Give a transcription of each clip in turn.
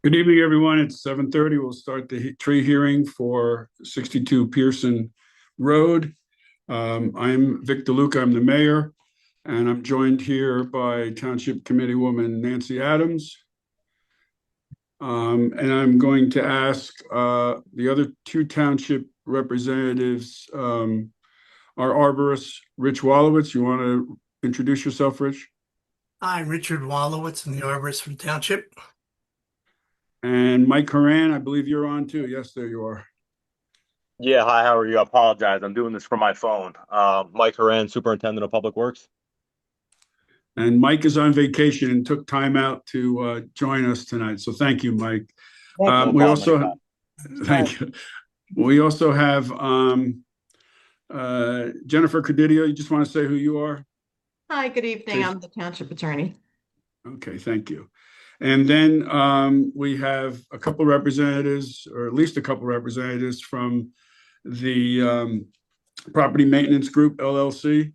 Good evening, everyone. It's 7:30. We'll start the tree hearing for 62 Pierson Road. I'm Vic DeLuca. I'm the mayor, and I'm joined here by Township Committee Woman Nancy Adams. And I'm going to ask the other two township representatives, our arborist, Rich Wallowitz. You want to introduce yourself, Rich? I'm Richard Wallowitz, I'm the arborist for the township. And Mike Horan, I believe you're on too. Yes, there you are. Yeah, hi, how are you? I apologize. I'm doing this from my phone. Mike Horan, Superintendent of Public Works. And Mike is on vacation and took time out to join us tonight. So thank you, Mike. No We problem, also anytime. thank you. We also have Jennifer Cadidio. You just want to say who you are? Hi, good evening. Please. I'm the township attorney. Okay, thank you. And then we have a couple representatives, or at least a couple representatives from the Property Maintenance Group, LLC.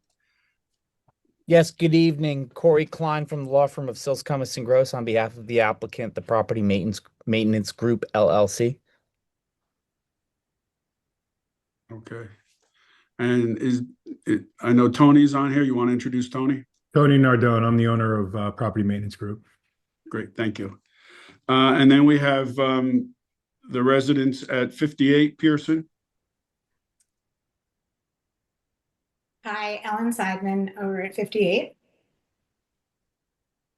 Yes, good evening. Corey Klein from the law firm of Sills, Cummins and Gross on behalf of the applicant, the Property Maintenance Group LLC. Okay. And I know Tony's on here. You want to introduce Tony? Tony Nardone. I'm the owner of Property Maintenance Group. Great, thank you. And then we have the residents at 58 Pierson. Hi, Ellen Seidman over at 58.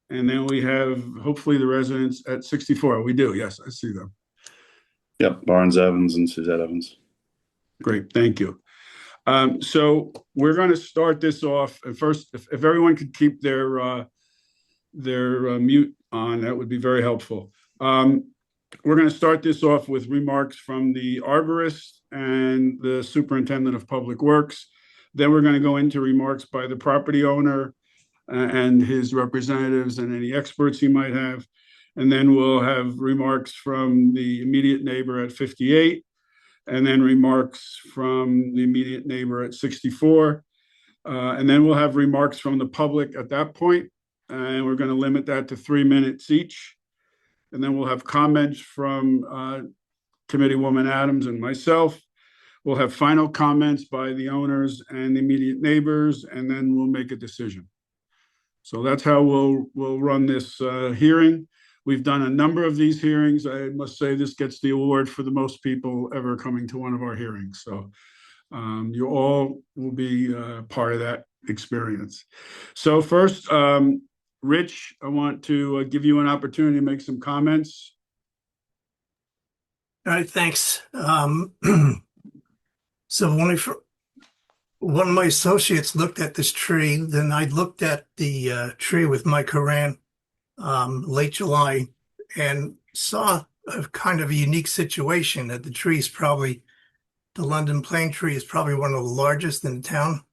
And then we have hopefully the residents at 64. We do, yes, I see them. Yep, Barnes Evans and Suzette Evans. Great, thank you. So we're going to start this off. And first, if everyone could keep their mute on, that would be very helpful. We're going to start this off with remarks from the arborist and the superintendent of public works. Then we're going to go into remarks by the property owner and his representatives and any experts he might have. And then we'll have remarks from the immediate neighbor at 58, and then remarks from the immediate neighbor at 64. And then we'll have remarks from the public at that point, and we're going to limit that to 3 minutes each. And then we'll have comments from Committeewoman Adams and myself. We'll have final comments by the owners and the immediate neighbors, and then we'll make a decision. So that's how we'll run this hearing. We've done a number of these hearings. I must say this gets the award for the most people ever coming to one of our hearings. So you all will be part of that experience. So first, Rich, I want to give you an opportunity to make some comments. All right, thanks. So one of my associates looked at this tree, then I looked at the tree with Mike Horan late July and saw a kind of a unique situation that the London plane tree is probably one of the largest in the town.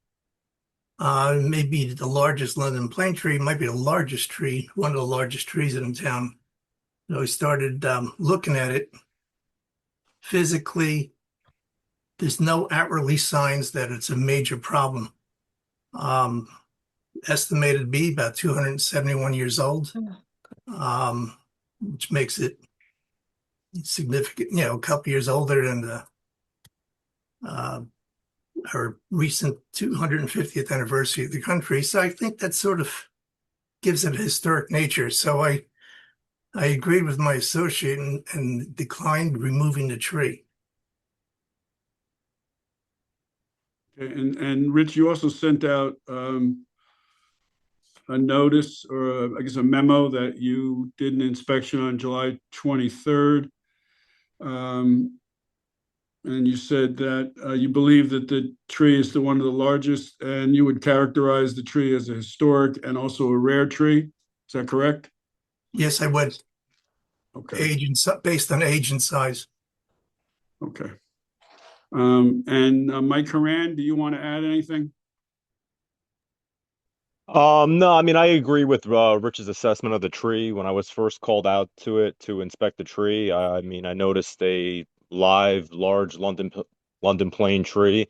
Maybe the largest London plane tree, might be the largest tree, one of the largest trees in the town. So we started looking at it physically. There's no outwardly signs that it's a major problem. Estimated to be about 271 years old, which makes it significant, a couple years older than our recent 250th anniversary of the country. So I think that sort of gives it a historic nature. So I agreed with my associate and declined removing the tree. And Rich, you also sent out a notice, or I guess a memo, that you did an inspection on July 23rd. And you said that you believe that the tree is one of the largest, and you would characterize the tree as a historic and also a rare tree. Is that correct? Yes, I would. Okay. Based on age and size. Okay. And Mike Horan, do you want to add anything? No, I mean, I agree with Rich's assessment of the tree. When I was first called out to it to inspect the tree, I mean, I noticed a live, large London plane tree.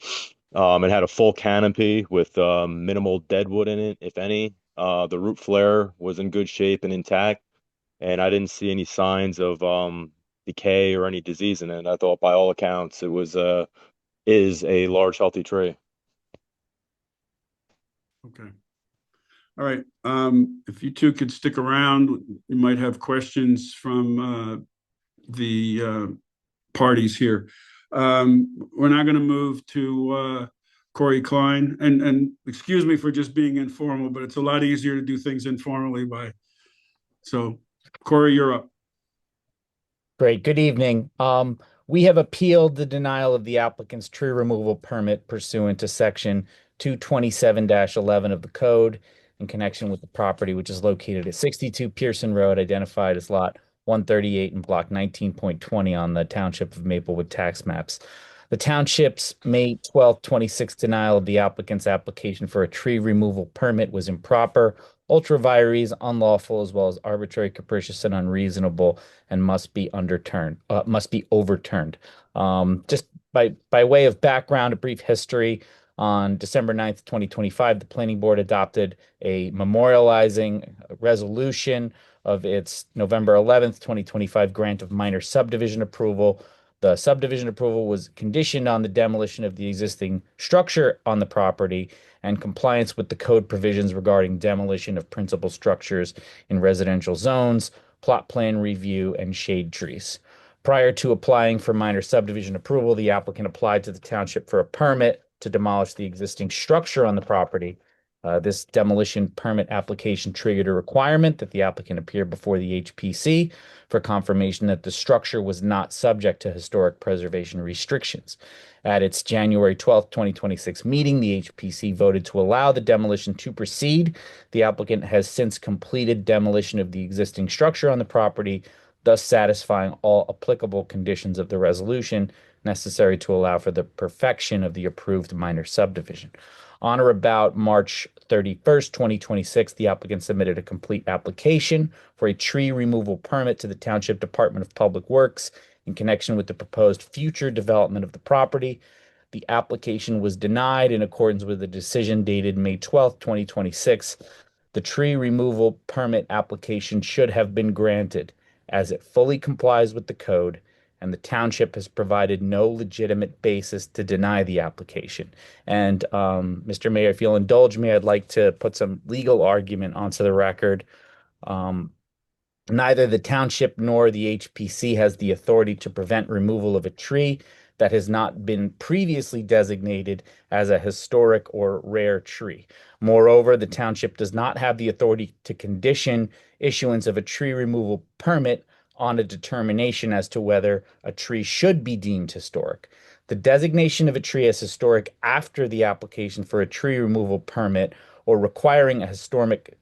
It had a full canopy with minimal deadwood in it, if any. The root flare was in good shape and intact. and I didn't see any signs of decay or any disease in it. I thought by all accounts it was is a large healthy tree. Okay. All right. If you two could stick around, you might have questions from the parties here. We're now going to move to Corey Klein, and excuse me for just being informal, but it's a lot easier to do things informally so Corey, you're up. Great. Good evening. We have appealed the denial of the applicant's tree removal permit pursuant to section 227-11 of the code in connection with the property, which is located at 62 Pierson Road, identified as lot 138 and block 19.20 on the Township of Maplewood tax maps. The township's May 12th, 26 denial of the applicant's application for a tree removal permit was improper, ultra vires, unlawful, as well as arbitrary, capricious, and unreasonable, and must be overturned. Just by way of background, a brief history. On December 9th, 2025, the planning board adopted a memorializing resolution of its November 11th, 2025 grant of minor subdivision approval. The subdivision approval was conditioned on the demolition of the existing structure on the property and compliance with the code provisions regarding demolition of principal structures in residential zones, plot plan review, and shade trees. Prior to applying for minor subdivision approval, the applicant applied to the township for a permit to demolish the existing structure on the property. This demolition permit application triggered a requirement that the applicant appear before the HPC for confirmation that the structure was not subject to historic preservation restrictions. At its January 12th, 2026 meeting, the HPC voted to allow the demolition to proceed. The applicant has since completed demolition of the existing structure on the property, thus satisfying all applicable conditions of the resolution necessary to allow for the perfection of the approved minor subdivision. On or about March 31st, 2026, the applicant submitted a complete application for a tree removal permit to the Township Department of Public Works in connection with the proposed future development of the property. The application was denied in accordance with a decision dated May 12th, 2026. The tree removal permit application should have been granted as it fully complies with the code, and the township has provided no legitimate basis to deny the application. And Mr. Mayor, if you'll indulge me, I'd like to put some legal argument onto the record. Neither the township nor the HPC has the authority to prevent removal of a tree that has not been previously designated as a historic or rare tree. Moreover, the township does not have the authority to condition issuance of a tree removal permit on a determination as to whether a tree should be deemed historic. The designation of a tree as historic after the application for a tree removal permit or requiring a historic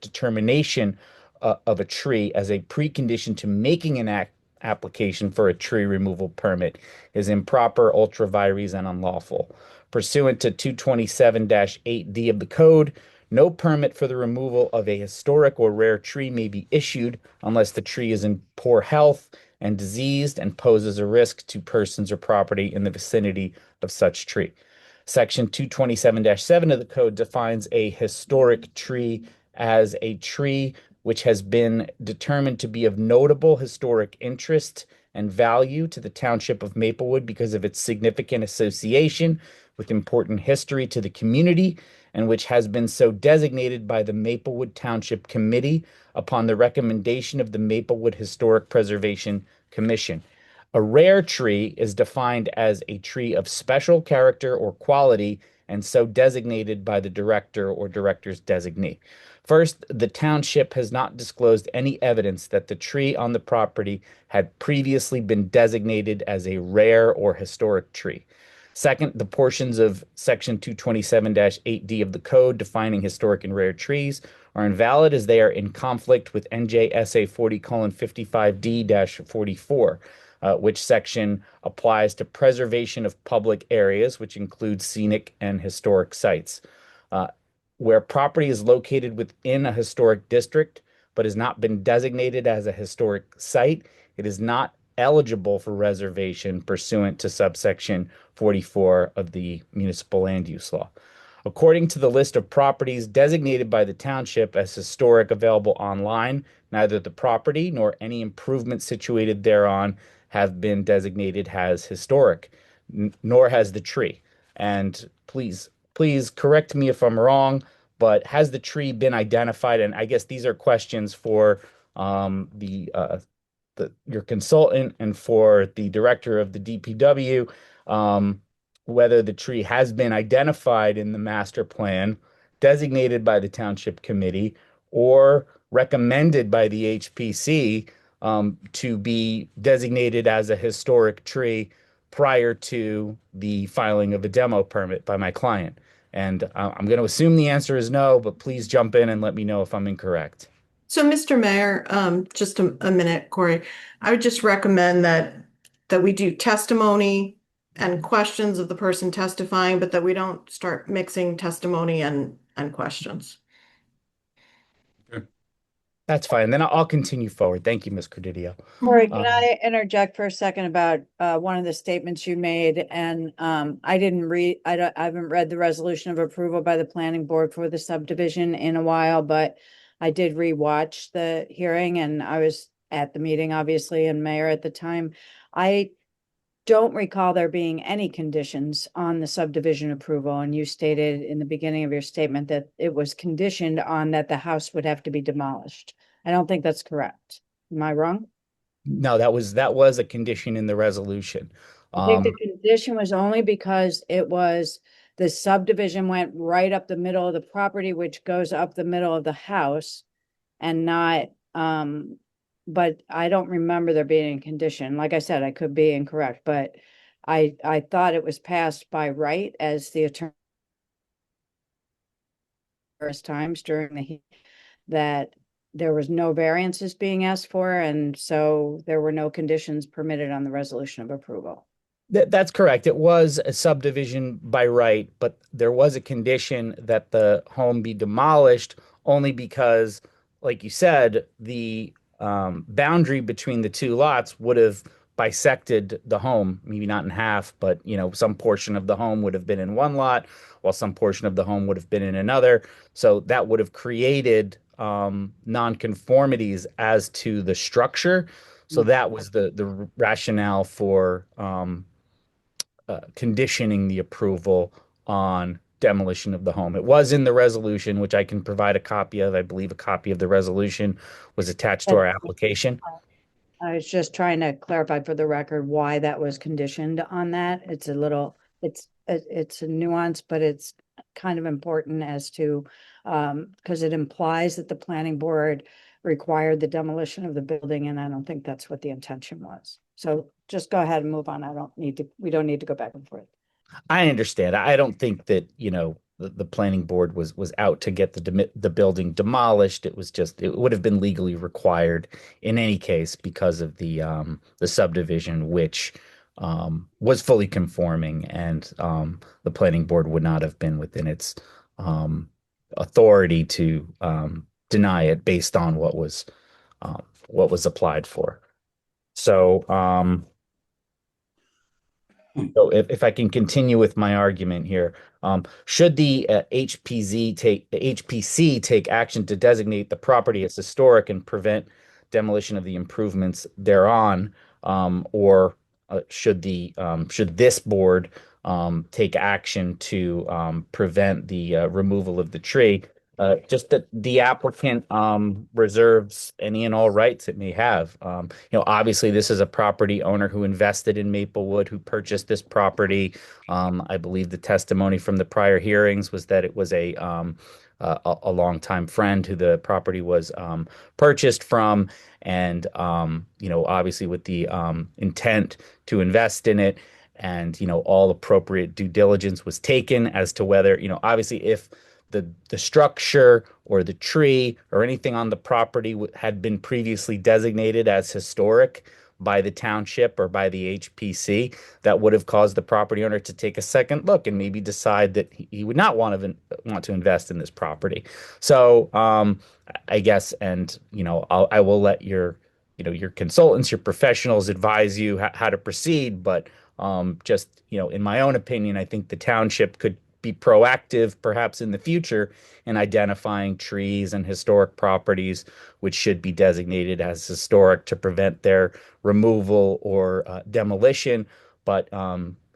determination of a tree as a precondition to making an application for a tree removal permit is improper, ultra vires, and unlawful. Pursuant to 227-8D of the code, no permit for the removal of a historic or rare tree may be issued unless the tree is in poor health and diseased and poses a risk to persons or property in the vicinity of such tree. Section 227-7 of the code defines a historic tree as a tree which has been determined to be of notable historic interest and value to the Township of Maplewood because of its significant association with important history to the community, and which has been so designated by the Maplewood Township Committee upon the recommendation of the Maplewood Historic Preservation Commission. A rare tree is defined as a tree of special character or quality and so designated by the director or director's designee. First, the township has not disclosed any evidence that the tree on the property had previously been designated as a rare or historic tree. Second, the portions of Section 227-8D of the code defining historic and rare trees are invalid as they are in conflict with NJSA 40:55D-44, which section applies to preservation of public areas, which includes scenic and historic sites. Where property is located within a historic district but has not been designated as a historic site, it is not eligible for reservation pursuant to subsection 44 of the municipal land use law. According to the list of properties designated by the township as historic available online, neither the property nor any improvements situated thereon have been designated as historic, nor has the tree. And please correct me if I'm wrong, but has the tree been identified? And I guess these are questions for your consultant and for the director of the DPW, whether the tree has been identified in the master plan, designated by the township committee, or recommended by the HPC to be designated as a historic tree prior to the filing of a demo permit by my client. And I'm going to assume the answer is no, but please jump in and let me know if I'm incorrect. So, Mr. Mayor, just a minute, Corey. I would just recommend that we do testimony and questions of the person testifying, but that we don't start mixing testimony and questions. That's fine. Then I'll continue forward. Thank you, Ms. Credidio. Corey, can I interject for a second about one of the statements you made? And I haven't read the resolution of approval by the planning board for the subdivision in a while, but I did rewatch the hearing and I was at the meeting, obviously, and mayor at the time. I don't recall there being any conditions on the subdivision approval. And you stated in the beginning of your statement that it was conditioned on that the house would have to be demolished. I don't think that's correct. Am I wrong? No, that was a condition in the resolution. I think the condition was only because the subdivision went right up the middle of the property, which goes up the middle of the house and not, but I don't remember there being a condition. Like I said, I could be incorrect, but I thought it was passed by right as the attorney first times during that there was no variances being asked for, and so there were no conditions permitted on the resolution of approval. That's correct. It was a subdivision by right, but there was a condition that the home be demolished only because, like you said, the boundary between the two lots would have bisected the home, maybe not in half, but some portion of the home would have been in one lot, while some portion of the home would have been in another. So that would have created nonconformities as to the structure. So that was the rationale for conditioning the approval on demolition of the home. It was in the resolution, which I can provide a copy of. I believe a copy of the resolution was attached to our application. I was just trying to clarify for the record why that was conditioned on that. It's a nuance, but it's kind of important as to, because it implies that the planning board required the demolition of the building, and I don't think that's what the intention was. So just go ahead and move on. We don't need to go back and forth. I understand. I don't think that, the planning board was out to get the building demolished. It would have been legally required in any case because of the subdivision, which was fully conforming, and the planning board would not have been within its authority to deny it based on what was applied for. So, so if I can continue with my argument here, should the HPC take action to designate the property as historic and prevent demolition of the improvements thereon, or should this board take action to prevent the removal of the tree? Just that the applicant reserves any and all rights it may have. Obviously, this is a property owner who invested in Maplewood, who purchased this property. I believe the testimony from the prior hearings was that it was a longtime friend who the property was purchased from, and obviously with the intent to invest in it, and all appropriate due diligence was taken as to whether obviously if the structure or the tree or anything on the property had been previously designated as historic by the township or by the HPC, that would have caused the property owner to take a second look and maybe decide that he would not want to invest in this property. So I guess, and I will let your consultants, your professionals advise you how to proceed, but just in my own opinion, I think the township could be proactive, perhaps in the future, in identifying trees and historic properties which should be designated as historic to prevent their removal or demolition. But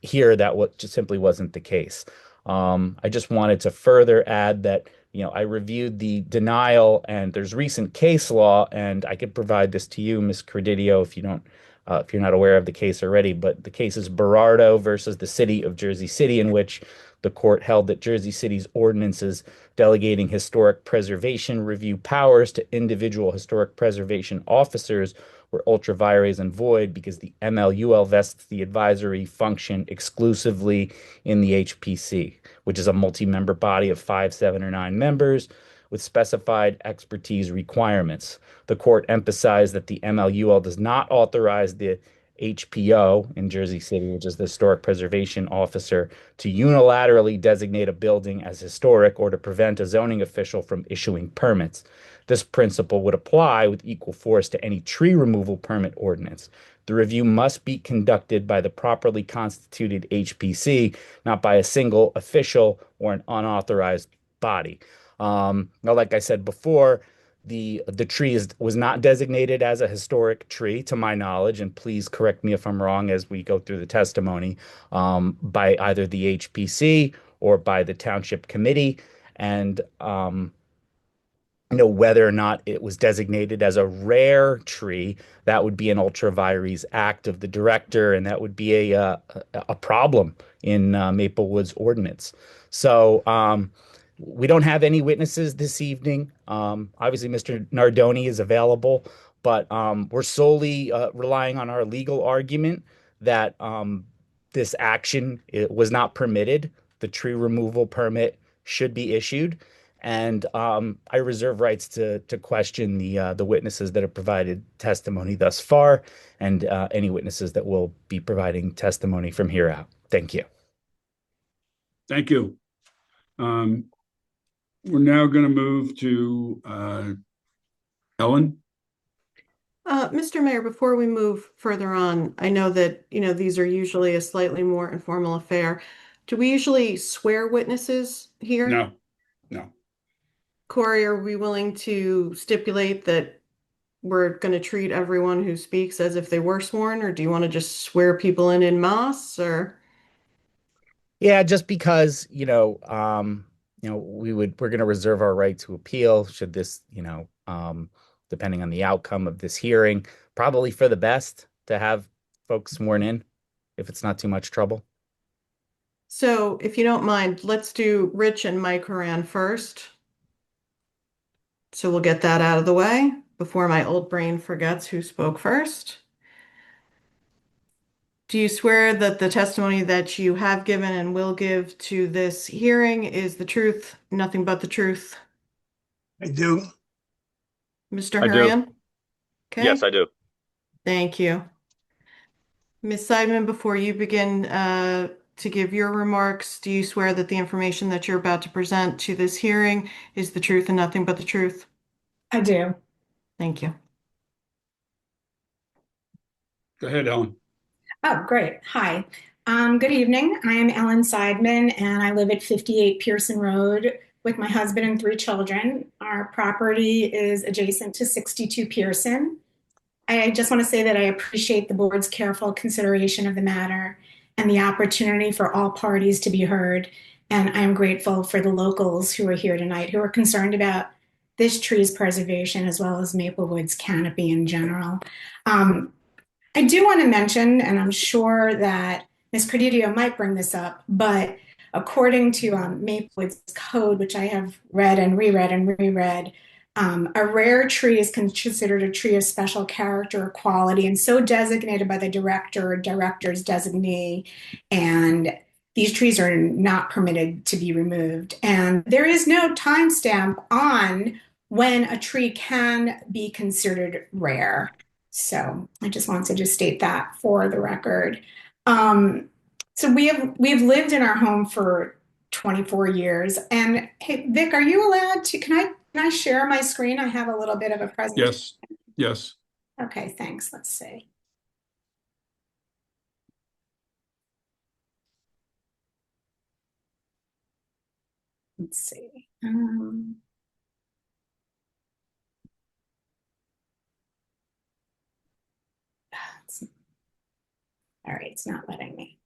here, that just simply wasn't the case. I just wanted to further add that, I reviewed the denial, and there's recent case law, and I could provide this to you, Ms. Credidio, if you're not aware of the case already. But the case is Berardo versus the City of Jersey City, in which the court held that Jersey City's ordinances delegating historic preservation review powers to individual historic preservation officers were ultra vires and void because the MLUL vests the advisory function exclusively in the HPC, which is a multi-member body of 5, 7, or 9 members with specified expertise requirements. The court emphasized that the MLUL does not authorize the HPO in Jersey City, which is the Historic Preservation Officer, to unilaterally designate a building as historic or to prevent a zoning official from issuing permits. This principle would apply with equal force to any tree removal permit ordinance. The review must be conducted by the properly constituted HPC, not by a single official or an unauthorized body. Now, like I said before, the tree was not designated as a historic tree, to my knowledge, and please correct me if I'm wrong as we go through the testimony, by either the HPC or by the Township Committee. And whether or not it was designated as a rare tree, that would be an ultra vires act of the director, and that would be a problem in Maplewood's ordinance. So we don't have any witnesses this evening. Obviously, Mr. Nardoni is available, but we're solely relying on our legal argument that this action was not permitted. The tree removal permit should be issued. And I reserve rights to question the witnesses that have provided testimony thus far, and any witnesses that will be providing testimony from here out. Thank you. Thank you. We're now going to move to Ellen. Mr. Mayor, before we move further on, I know that, these are usually a slightly more informal affair. Do we usually swear witnesses here? No. Corey, are we willing to stipulate that we're going to treat everyone who speaks as if they were sworn, or do you want to just swear people in masse, or? Yeah, just because, we're going to reserve our right to appeal should this, depending on the outcome of this hearing, probably for the best to have folks sworn in if it's not too much trouble. So if you don't mind, let's do Rich and Mike Horan first. So we'll get that out of the way before my old brain forgets who spoke first. Do you swear that the testimony that you have given and will give to this hearing is the truth, nothing but the truth? I do. Mr. I do. Horan? Okay. Yes, I do. Thank you. Ms. Seidman, before you begin to give your remarks, do you swear that the information that you're about to present to this hearing is the truth and nothing but the truth? I do. Thank you. Go ahead, Ellen. Oh, great. Hi. Good evening. I am Ellen Seidman, and I live at 58 Pierson Road with my husband and 3 children. Our property is adjacent to 62 Pierson. I just want to say that I appreciate the board's careful consideration of the matter and the opportunity for all parties to be heard. And I am grateful for the locals who are here tonight who are concerned about this tree's preservation as well as Maplewood's canopy in general. I do want to mention, and I'm sure that Ms. Credidio might bring this up, but according to Maplewood's code, which I have read and reread, a rare tree is considered a tree of special character or quality and so designated by the director or director's designee, and these trees are not permitted to be removed. And there is no timestamp on when a tree can be considered rare. So I just wanted to state that for the record. So we've lived in our home for 24 years. And hey, Vic, are you allowed to, can I share my screen? I have a little bit of a presentation. Yes. Okay, thanks. Let's see. let's see. All right, it's not letting me.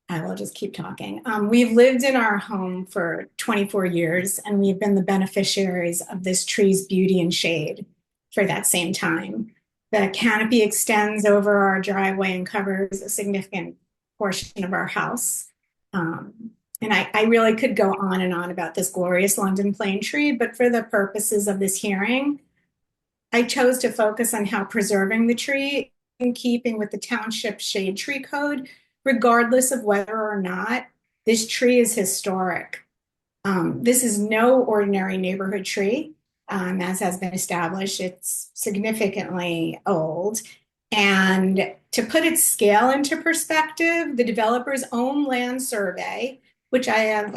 I will just keep talking. We've lived in our home for 24 years, and we've been the beneficiaries of this tree's beauty and shade for that same time. The canopy extends over our driveway and covers a significant portion of our house. And I really could go on and on about this glorious London plane tree, but for the purposes of this hearing, I chose to focus on how preserving the tree in keeping with the township shade tree code, regardless of whether or not this tree is historic. This is no ordinary neighborhood tree, as has been established. It's significantly old. And to put its scale into perspective, the developer's own land survey, which I have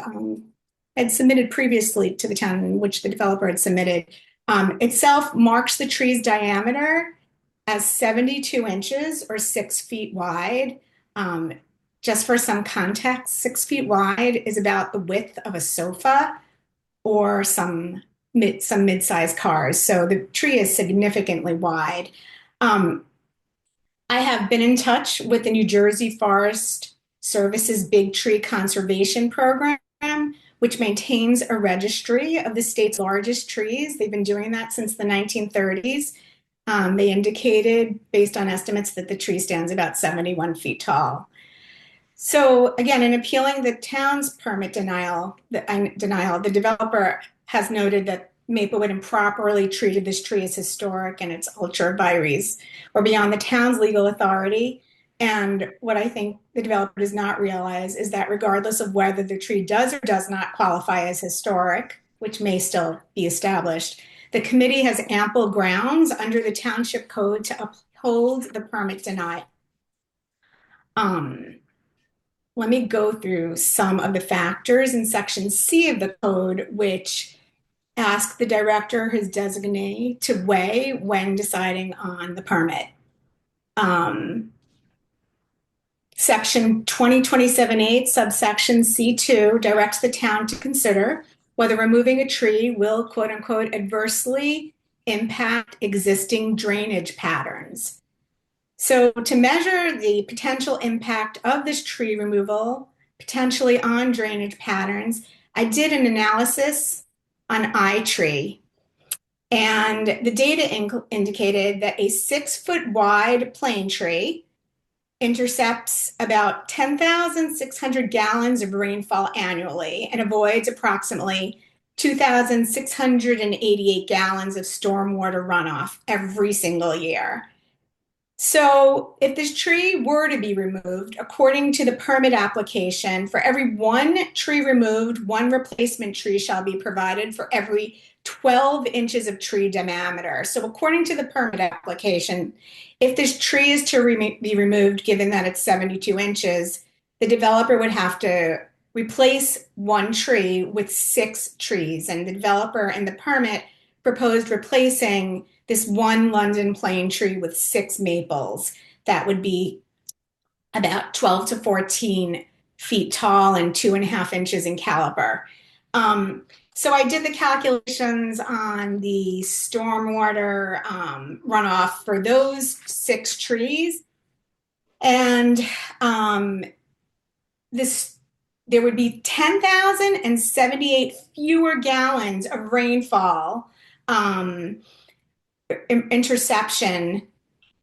had submitted previously to the town, which the developer had submitted, itself marks the tree's diameter as 72 inches or 6 feet wide. Just for some context, 6 feet wide is about the width of a sofa or some mid-sized cars. So the tree is significantly wide. I have been in touch with the New Jersey Forest Service's Big Tree Conservation Program, which maintains a registry of the state's largest trees. They've been doing that since the 1930s. They indicated, based on estimates, that the tree stands about 71 feet tall. So again, in appealing the town's permit denial, the developer has noted that Maplewood improperly treated this tree as historic and its ultra vires or beyond the town's legal authority. And what I think the developer does not realize is that regardless of whether the tree does or does not qualify as historic, which may still be established, the committee has ample grounds under the township code to uphold the permit denial. Let me go through some of the factors in section C of the code, which ask the director, his designee, to weigh when deciding on the permit. Section 2027-8, subsection C2, directs the town to consider whether removing a tree will, quote unquote, adversely impact existing drainage patterns. So to measure the potential impact of this tree removal, potentially on drainage patterns, I did an analysis on iTree. And the data indicated that a 6-foot wide plane tree intercepts about 10,600 gallons of rainfall annually and avoids approximately 2,688 gallons of stormwater runoff every single year. So if this tree were to be removed, according to the permit application, for every one tree removed, one replacement tree shall be provided for every 12 inches of tree diameter. So according to the permit application, if this tree is to be removed, given that it's 72 inches, the developer would have to replace one tree with 6 trees. And the developer in the permit proposed replacing this one London plane tree with 6 maples that would be about 12 to 14 feet tall and 2.5 inches in caliber. So I did the calculations on the stormwater runoff for those 6 trees, and there would be 10,078 fewer gallons of rainfall interception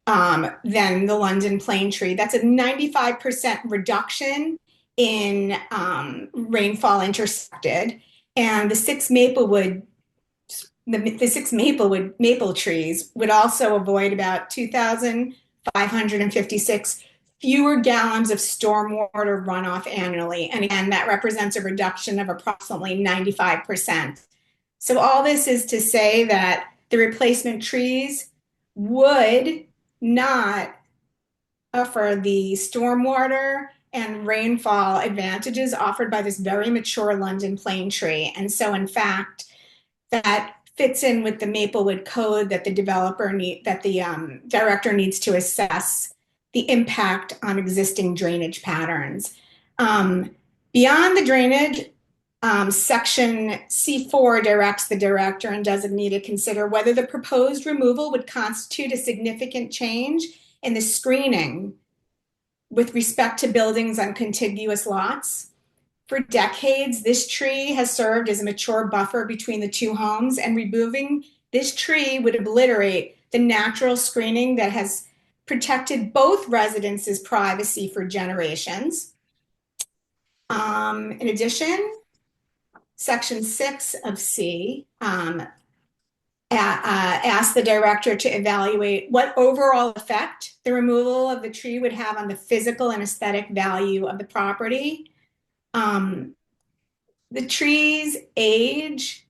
than the London plane tree. That's a 95% reduction in rainfall intercepted. And the 6 maple trees would also avoid about 2,556 fewer gallons of stormwater runoff annually. And again, that represents a reduction of approximately 95%. So all this is to say that the replacement trees would not offer the stormwater and rainfall advantages offered by this very mature London plane tree. And so in fact, that fits in with the Maplewood code that the director needs to assess the impact on existing drainage patterns. Beyond the drainage, Section C4 directs the director and designee to consider whether the proposed removal would constitute a significant change in the screening with respect to buildings on contiguous lots. For decades, this tree has served as a mature buffer between the two homes, and removing this tree would obliterate the natural screening that has protected both residences' privacy for generations. In addition, Section 6 of C asks the director to evaluate what overall effect the removal of the tree would have on the physical and aesthetic value of the property. The tree's age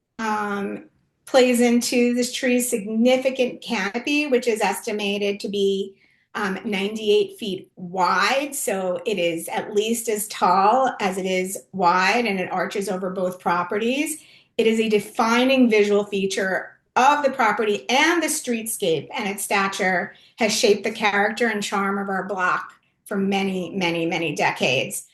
plays into this tree's significant canopy, which is estimated to be 98 feet wide. So it is at least as tall as it is wide, and it arches over both properties. It is a defining visual feature of the property and the streetscape, and its stature has shaped the character and charm of our block for many, many, many decades.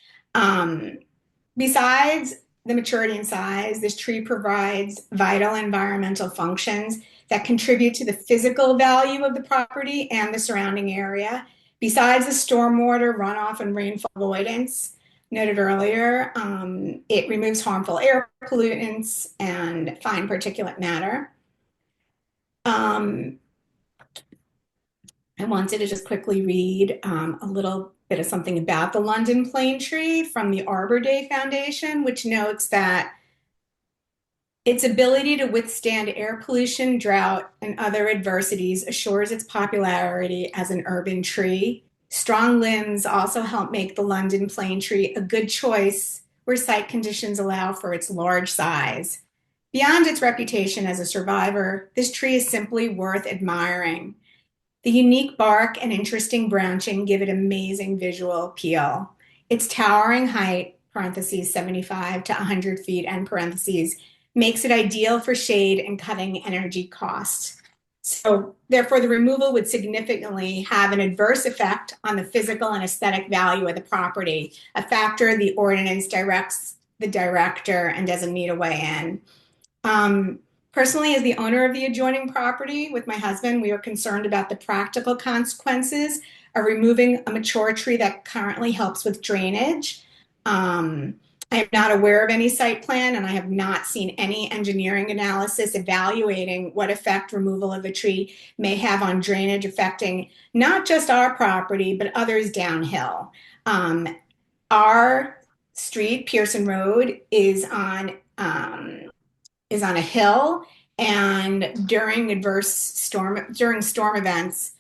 Besides the maturity and size, this tree provides vital environmental functions that contribute to the physical value of the property and the surrounding area. Besides the stormwater runoff and rainfall avoidance noted earlier, it removes harmful air pollutants and fine particulate matter. I wanted to just quickly read a little bit of something about the London plane tree from the Arbor Day Foundation, which notes that its ability to withstand air pollution, drought, and other adversities assures its popularity as an urban tree. Strong limbs also help make the London plane tree a good choice where site conditions allow for its large size. Beyond its reputation as a survivor, this tree is simply worth admiring. The unique bark and interesting branching give it amazing visual appeal. Its towering height, parentheses 75 to 100 feet, end parentheses, makes it ideal for shade and cutting energy costs. So therefore, the removal would significantly have an adverse effect on the physical and aesthetic value of the property, a factor the ordinance directs the director and doesn't need to weigh in. Personally, as the owner of the adjoining property with my husband, we are concerned about the practical consequences of removing a mature tree that currently helps with drainage. I am not aware of any site plan, and I have not seen any engineering analysis evaluating what effect removal of the tree may have on drainage, affecting not just our property, but others downhill. Our street, Pierson Road, is on a hill, and during storm events,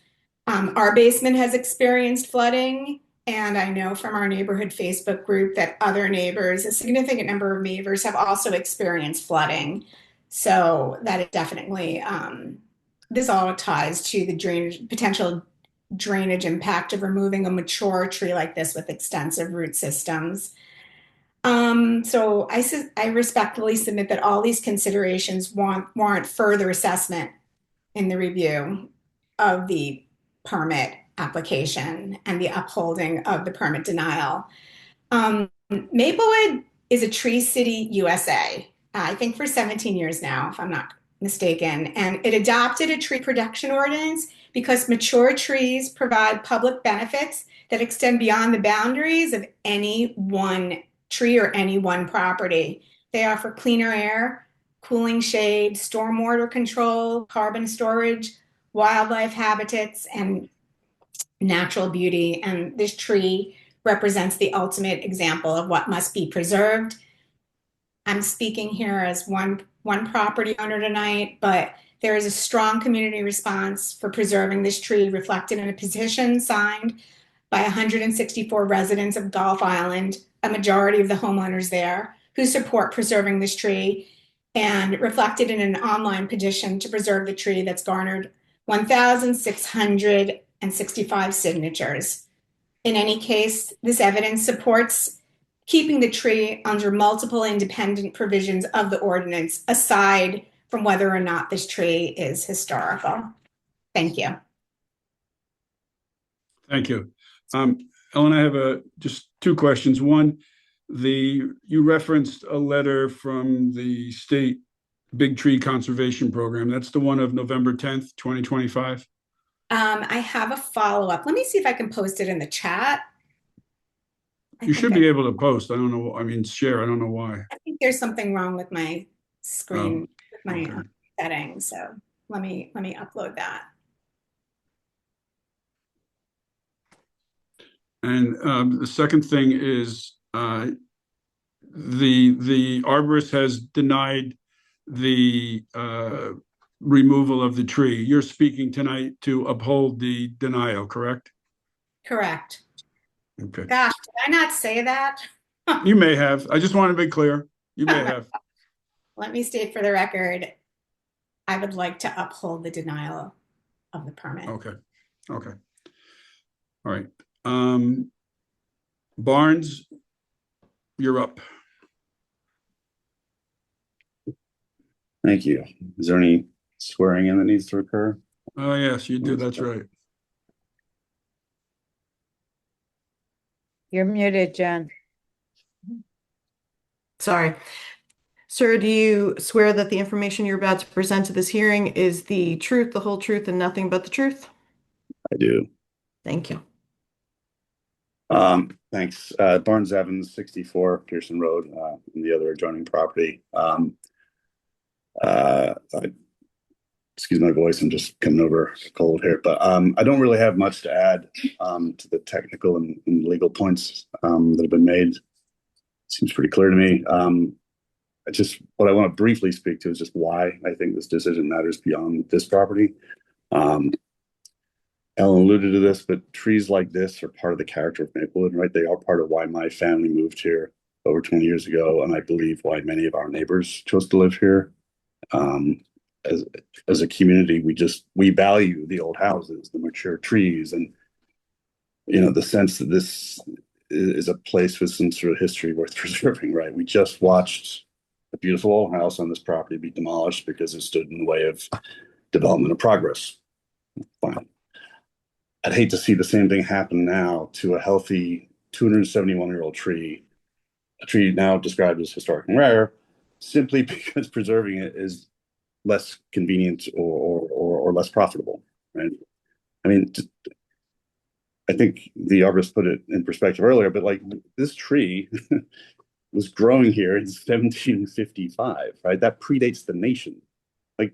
our basement has experienced flooding, and I know from our neighborhood Facebook group that other neighbors, a significant number of neighbors, have also experienced flooding. So that it definitely, this all ties to the potential drainage impact of removing a mature tree like this with extensive root systems. So I respectfully submit that all these considerations warrant further assessment in the review of the permit application and the upholding of the permit denial. Maplewood is a Tree City, USA, I think for 17 years now, if I'm not mistaken, and it adopted a tree production ordinance because mature trees provide public benefits that extend beyond the boundaries of any one tree or any one property. They offer cleaner air, cooling shade, stormwater control, carbon storage, wildlife habitats, and natural beauty. And this tree represents the ultimate example of what must be preserved. I'm speaking here as one property owner tonight, but there is a strong community response for preserving this tree, reflected in a petition signed by 164 residents of Gulf Island, a majority of the homeowners there, who support preserving this tree, and reflected in an online petition to preserve the tree that's garnered 1,665 signatures. In any case, this evidence supports keeping the tree under multiple independent provisions of the ordinance, aside from whether or not this tree is historical. Thank you. Thank you. Ellen, I have just two questions. One, You referenced a letter from the state Big Tree Conservation Program. That's the one of November 10th, 2025. I have a follow-up. Let me see if I can post it in the chat. You should be able to post. I don't know. I mean, share. I don't know why. I think there's something wrong with my screen, with my Okay. settings. So let me upload that. And the second thing is the arborist has denied the removal of the tree. You're speaking tonight to uphold the denial, correct? Correct. Okay. Gosh, did I not say that? You may have. I just want to be clear. You may have. Let me state for the record, I would like to uphold the denial of the permit. Okay. Okay. All right. Barnes, you're up. Thank you. Is there any swearing in that needs to occur? Oh, yes, you do. That's right. You're muted, Jen. Sorry. Sir, do you swear that the information you're about to present to this hearing is the truth, the whole truth, and nothing but the truth? I do. Thank you. Thanks. Barnes Evans, 64 Pierson Road, and the other adjoining property. Excuse my voice, I'm just coming over cold here, but I don't really have much to add to the technical and legal points that have been made. Seems pretty clear to me. What I want to briefly speak to is just why I think this decision matters beyond this property. Ellen alluded to this, but trees like this are part of the character of Maplewood, right? They are part of why my family moved here over 20 years ago, and I believe why many of our neighbors chose to live here. As a community, we value the old houses, the mature trees, and the sense that this is a place with some sort of history worth preserving, right? We just watched a beautiful old house on this property be demolished because it stood in the way of development and progress. Fine. I'd hate to see the same thing happen now to a healthy 271-year-old tree, a tree now described as historic and rare, simply because preserving it is less convenient or less profitable, right? I mean, I think the arborist put it in perspective earlier, but like this tree was growing here in 1755, right? That predates the nation. Like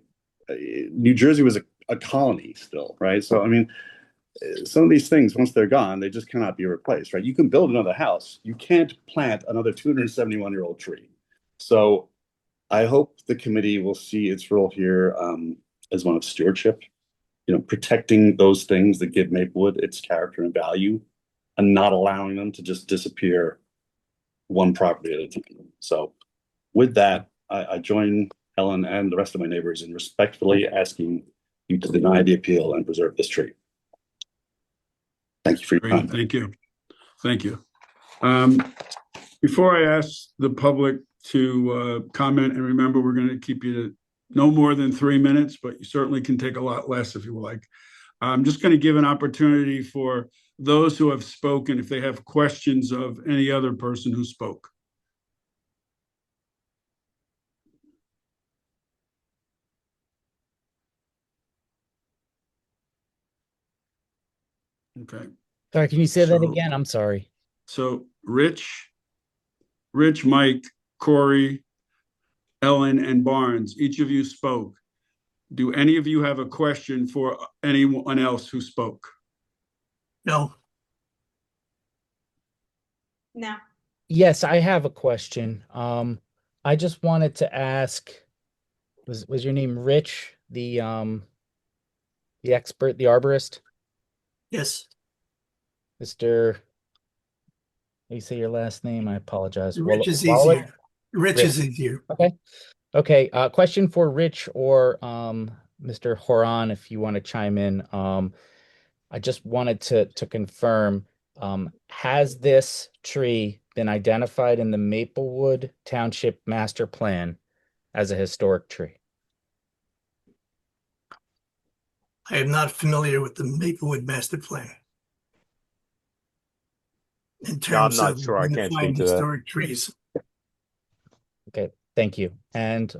New Jersey was a colony still, right? So, I mean, some of these things, once they're gone, they just cannot be replaced, right? You can build another house. You can't plant another 271-year-old tree. So I hope the committee will see its role here as one of stewardship, protecting those things that give Maplewood its character and value and not allowing them to just disappear one property at a time. So with that, I join Ellen and the rest of my neighbors in respectfully asking you to deny the appeal and preserve this tree. Thank you for your time. Thank you. Thank you. Before I ask the public to comment, and remember, we're going to keep you to no more than 3 minutes, but you certainly can take a lot less if you like. I'm just going to give an opportunity for those who have spoken, if they have questions of any other person who spoke. Okay. Sorry, can you say that again? I'm sorry. So Rich, Mike, Corey, Ellen, and Barnes, each of you spoke. Do any of you have a question for anyone else who spoke? No. No. Yes, I have a question. I just wanted to ask, was your name Rich, the expert, the arborist? Yes. Mr. How you say your last name? I apologize. Rich is Wallach? easier. Rich is easier. Okay. Okay. Question for Rich or Mr. Horan, if you want to chime in. I just wanted to confirm, has this tree been identified in the Maplewood Township Master Plan as a historic tree? I am not familiar with the Maplewood Master Plan. in I'm terms not of sure. I can't identifying speak to that. historic trees. Okay, thank you. And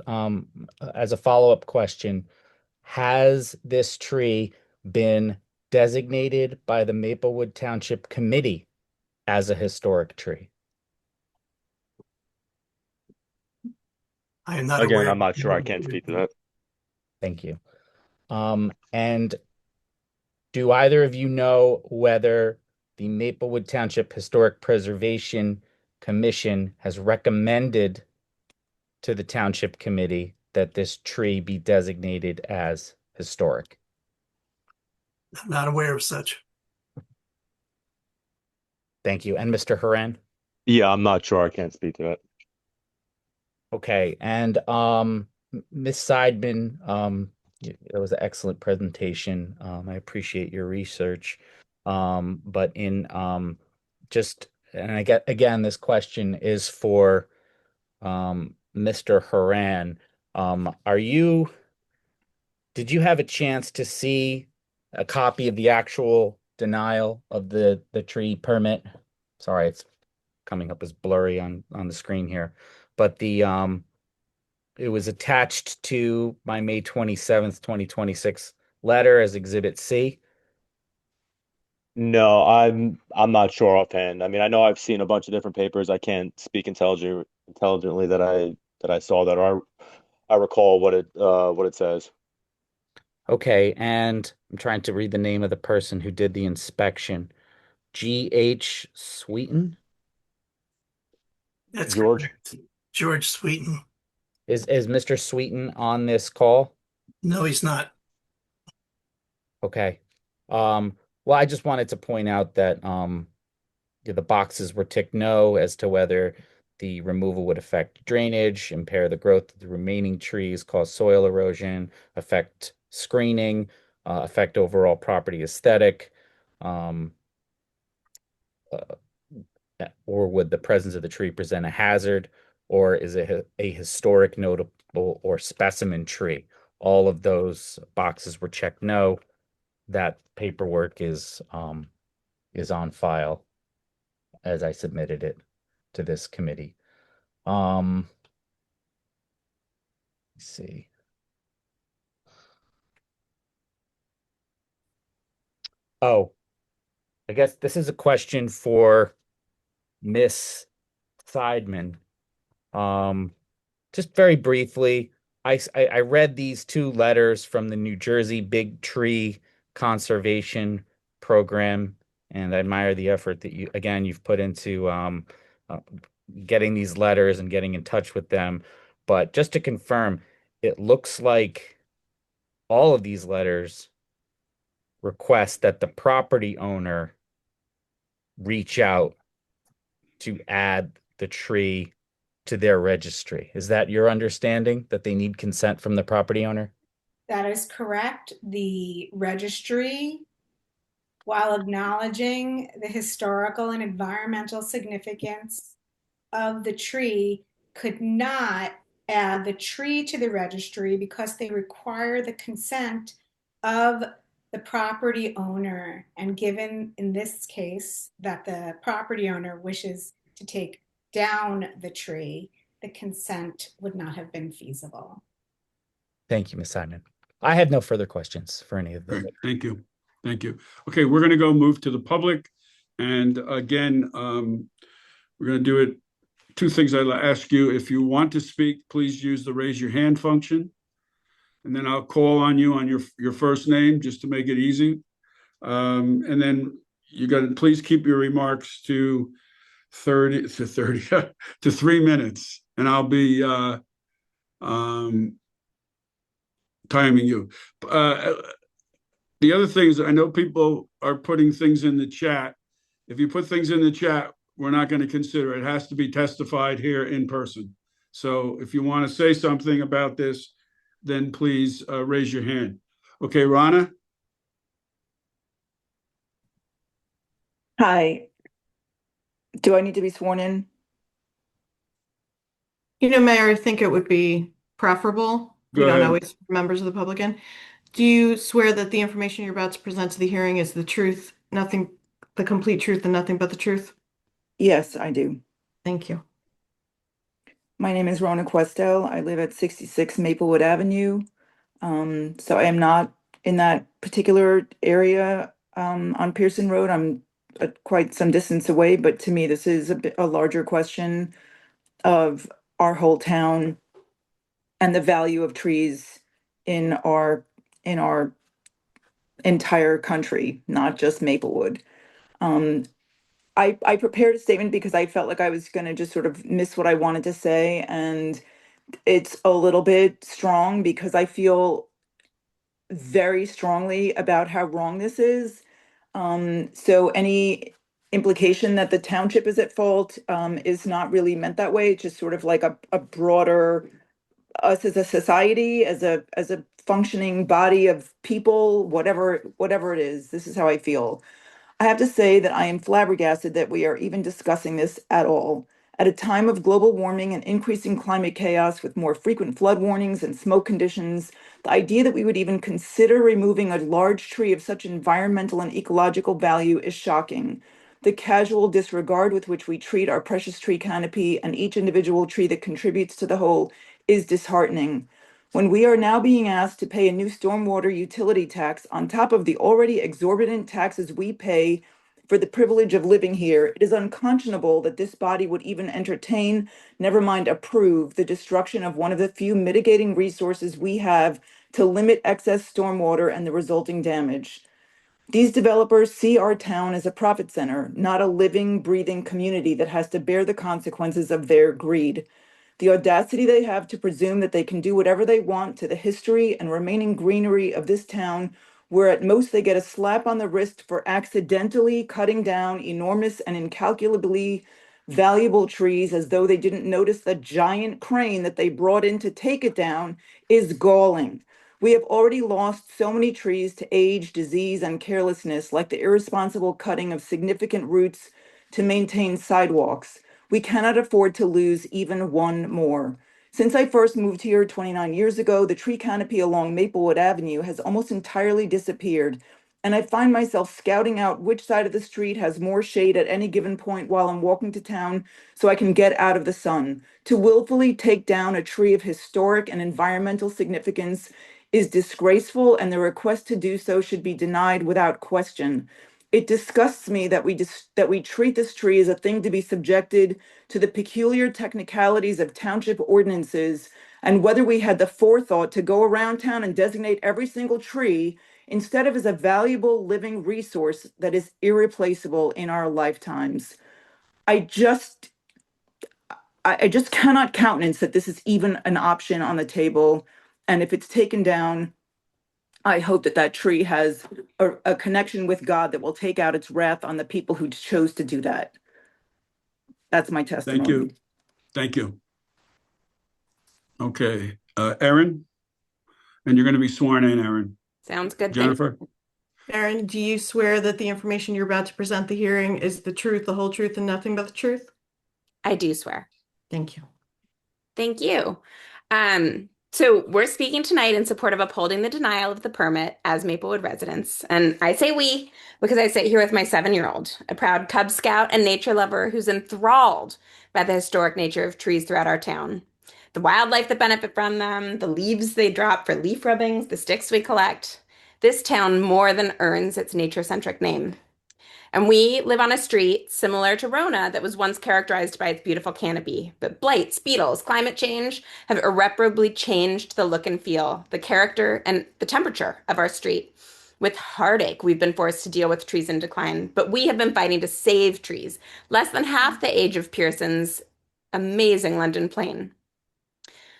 as a follow-up question, has this tree been designated by the Maplewood Township Committee as a historic tree? I am not Again, aware. I'm not sure. I can't speak to that. Thank you. And do either of you know whether the Maplewood Township Historic Preservation Commission has recommended to the Township Committee that this tree be designated as historic? I'm not aware of such. Thank you. And Mr. Haran? Yeah, I'm not sure. I can't speak to that. Okay, and Ms. Seidman, that was an excellent presentation. I appreciate your research. But in just and I get again, this question is for Mr. Haran. Did you have a chance to see a copy of the actual denial of the tree permit? Sorry, it's coming up as blurry on the screen here. But it was attached to my May 27th, 2026 letter as Exhibit C. No, I'm not sure offhand. I mean, I know I've seen a bunch of different papers. I can't speak intelligently that I saw that, or I recall what it says. Okay, and I'm trying to read the name of the person who did the inspection. G.H. Sweeten? That's George? correct. George Sweeten. Is Mr. Sweeten on this call? No, he's not. Okay. Well, I just wanted to point out that the boxes were ticked no as to whether the removal would affect drainage, impair the growth of the remaining trees, cause soil erosion, affect screening, affect overall property aesthetic, um, uh, or would the presence of the tree present a hazard, or is it a historic, notable, or specimen tree? All of those boxes were checked no. That paperwork is on file as I submitted it to this committee. Let's see. Oh, I guess this is a question for Miss Seidman. Just very briefly, I read these two letters from the New Jersey Big Tree Conservation Program, and I admire the effort that you've put into uh, getting these letters and getting in touch with them. But just to confirm, it looks like all of these letters request that the property owner reach out to add the tree to their registry. Is that your understanding, that they need consent from the property owner? That is correct. The registry, while acknowledging the historical and environmental significance of the tree, could not add the tree to the registry because they require the consent of the property owner. And given in this case that the property owner wishes to take down the tree, the consent would not have been feasible. Thank you, Ms. Simon. I had no further questions for any of them. Great. Thank you. Thank you. Okay, we're going to go move to the public. And again, we're going to do it. Two things I'll ask you. If you want to speak, please use the raise your hand function. And then I'll call on you on your first name just to make it easy. And then you got to please keep your remarks to 30 to 3 minutes. And I'll be timing you. The other things, I know people are putting things in the chat. If you put things in the chat, we're not going to consider it. It has to be testified here in person. So if you want to say something about this, then please raise your hand. Okay, Rana? Hi. Do I need to be sworn in? Mayor, I think it would be preferable. We Go don't ahead. always members of the public in. Do you swear that the information you're about to present to the hearing is the truth, nothing, the complete truth and nothing but the truth? Yes, I do. Thank you. My name is Rona Questel. I live at 66 Maplewood Avenue. So I am not in that particular area on Pierson Road. I'm quite some distance away, but to me, this is a larger question of our whole town and the value of trees in our entire country, not just Maplewood. Um, I prepared a statement because I felt like I was going to just sort of miss what I wanted to say, and it's a little bit strong because I feel very strongly about how wrong this is. So any implication that the township is at fault is not really meant that way. It's just sort of like a broader us as a society, as a functioning body of people, whatever it is. This is how I feel. I have to say that I am flabbergasted that we are even discussing this at all. At a time of global warming and increasing climate chaos with more frequent flood warnings and smoke conditions, the idea that we would even consider removing a large tree of such environmental and ecological value is shocking. The casual disregard with which we treat our precious tree canopy and each individual tree that contributes to the whole is disheartening. When we are now being asked to pay a new stormwater utility tax on top of the already exorbitant taxes we pay for the privilege of living here, it is unconscionable that this body would even entertain, never mind approve, the destruction of one of the few mitigating resources we have to limit excess stormwater and the resulting damage. These developers see our town as a profit center, not a living, breathing community that has to bear the consequences of their greed. The audacity they have to presume that they can do whatever they want to the history and remaining greenery of this town, where at most they get a slap on the wrist for accidentally cutting down enormous and incalculably valuable trees as though they didn't notice the giant crane that they brought in to take it down, is galling. We have already lost so many trees to age, disease, and carelessness, like the irresponsible cutting of significant roots to maintain sidewalks. We cannot afford to lose even one more. Since I first moved here 29 years ago, the tree canopy along Maplewood Avenue has almost entirely disappeared, and I find myself scouting out which side of the street has more shade at any given point while I'm walking to town so I can get out of the sun. To willfully take down a tree of historic and environmental significance is disgraceful, and the request to do so should be denied without question. It disgusts me that we treat this tree as a thing to be subjected to the peculiar technicalities of township ordinances, and whether we had the forethought to go around town and designate every single tree instead of as a valuable living resource that is irreplaceable in our lifetimes. I just I just cannot countenance that this is even an option on the table. And if it's taken down, I hope that that tree has a connection with God that will take out its wrath on the people who chose to do that. That's my testimony. Thank you. Thank you. Okay, Erin, and you're going to be sworn in, Erin. Sounds good. Jennifer? Erin, do you swear that the information you're about to present the hearing is the truth, the whole truth, and nothing but the truth? I do swear. Thank you. Thank you. So we're speaking tonight in support of upholding the denial of the permit as Maplewood residents. And I say we because I sit here with my 7-year-old, a proud Cub Scout and nature lover who's enthralled by the historic nature of trees throughout our town. The wildlife that benefit from them, the leaves they drop for leaf rubbings, the sticks we collect. This town more than earns its nature-centric name. And we live on a street similar to Rona that was once characterized by its beautiful canopy. But blights, beetles, climate change have irreparably changed the look and feel, the character, and the temperature of our street. With heartache, we've been forced to deal with trees in decline, but we have been fighting to save trees, less than half the age of Pierson's amazing London plane.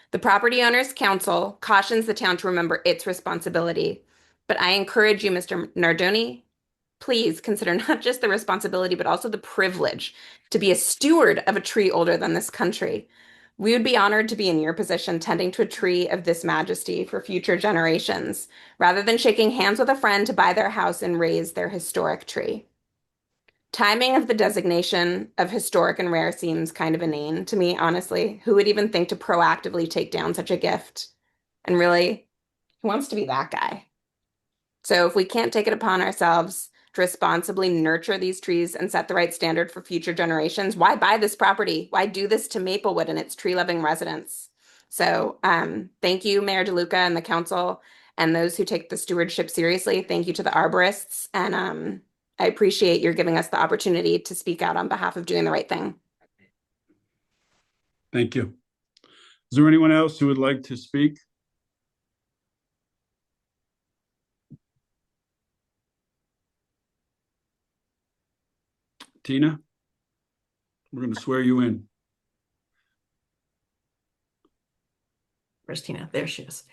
The Property Owners Council cautions the town to remember its responsibility. But I encourage you, Mr. Nardoni, please consider not just the responsibility, but also the privilege to be a steward of a tree older than this country. We would be honored to be in your position tending to a tree of this majesty for future generations, rather than shaking hands with a friend to buy their house and raise their historic tree. Timing of the designation of historic and rare seems kind of inane to me, honestly. Who would even think to proactively take down such a gift? And really, who wants to be that guy? So if we can't take it upon ourselves to responsibly nurture these trees and set the right standard for future generations, why buy this property? Why do this to Maplewood and its tree-loving residents? So thank you, Mayor DeLuca and the council and those who take the stewardship seriously. Thank you to the arborists. And I appreciate your giving us the opportunity to speak out on behalf of doing the right thing. Thank you. Is there anyone else who would like to speak? Tina, we're going to swear you in. Where's Tina? There she is.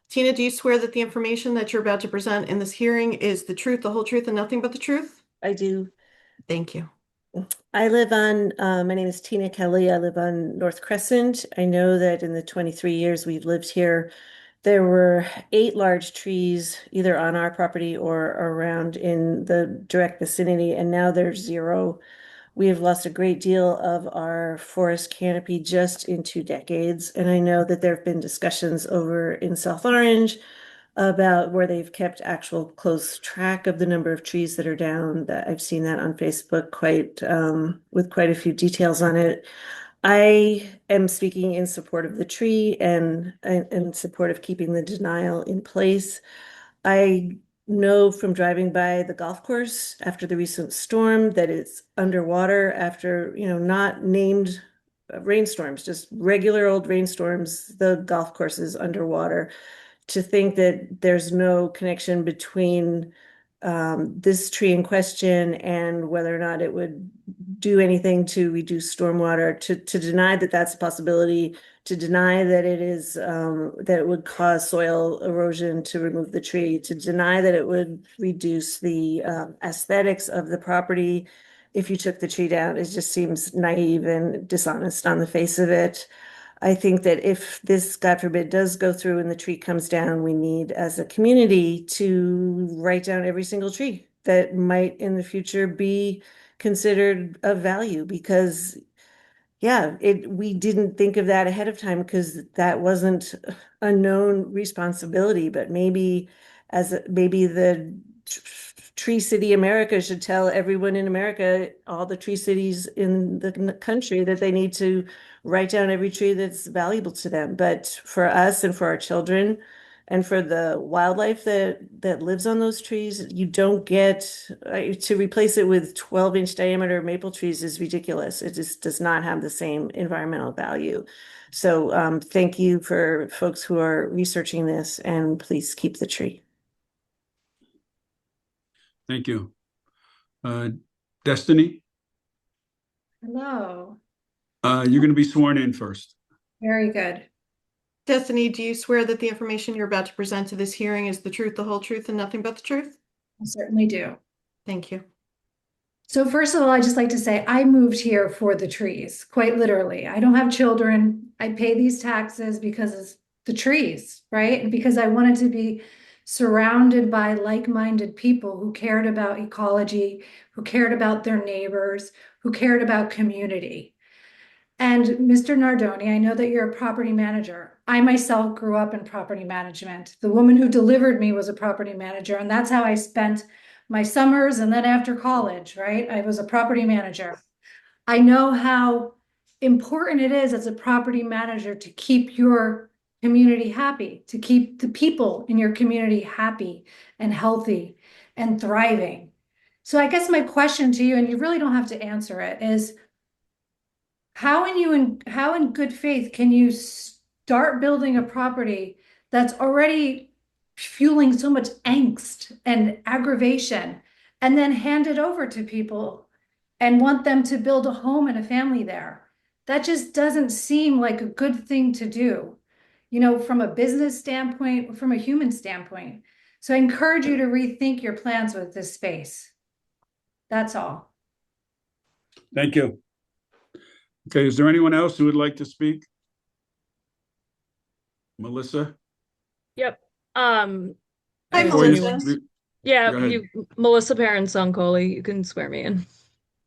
Tina, do you swear that the information that you're about to present in this hearing is the truth, the whole truth, and nothing but the truth? I do. Thank you. I live on, my name is Tina Kelly. I live on North Crescent. I know that in the 23 years we've lived here, there were 8 large trees either on our property or around in the direct vicinity, and now there's 0. We have lost a great deal of our forest canopy just in 2 decades. And I know that there have been discussions over in South Orange about where they've kept actual close track of the number of trees that are down. That I've seen that on Facebook with quite a few details on it. I am speaking in support of the tree and in support of keeping the denial in place. I know from driving by the golf course after the recent storm that it's underwater after, not named rainstorms, just regular old rainstorms. The golf course is underwater. To think that there's no connection between this tree in question and whether or not it would do anything to reduce stormwater, to deny that that's a possibility, to deny that it is that it would cause soil erosion to remove the tree, to deny that it would reduce the aesthetics of the property if you took the tree down, it just seems naive and dishonest on the face of it. I think that if this, God forbid, does go through and the tree comes down, we need as a community to write down every single tree that might in the future be considered of value, because we didn't think of that ahead of time because that wasn't a known responsibility. But maybe the Tree City America should tell everyone in America, all the tree cities in the country, that they need to write down every tree that's valuable to them. But for us and for our children and for the wildlife that lives on those trees, you don't get to replace it with 12-inch diameter maple trees is ridiculous. It just does not have the same environmental value. So thank you for folks who are researching this, and please keep the tree. Thank you. Destiny, Hello. you're going to be sworn in first. Very good. Destiny, do you swear that the information you're about to present to this hearing is the truth, the whole truth, and nothing but the truth? I certainly do. Thank you. So first of all, I'd just like to say I moved here for the trees, quite literally. I don't have children. I pay these taxes because it's the trees, right? And because I wanted to be surrounded by like-minded people who cared about ecology, who cared about their neighbors, who cared about community. And Mr. Nardoni, I know that you're a property manager. I myself grew up in property management. The woman who delivered me was a property manager, and that's how I spent my summers and then after college, right? I was a property manager. I know how important it is as a property manager to keep your community happy, to keep the people in your community happy and healthy and thriving. So I guess my question to you, and you really don't have to answer it, is how in good faith can you start building a property that's already fueling so much angst and aggravation, and then hand it over to people and want them to build a home and a family there? That just doesn't seem like a good thing to do, from a business standpoint, from a human standpoint. So I encourage you to rethink your plans with this space. That's all. Thank you. Okay, is there anyone else who would like to speak? Melissa? Yep. Hi, Before you- Melissa. Yeah, Go ahead. Melissa Pierson, you can swear me in.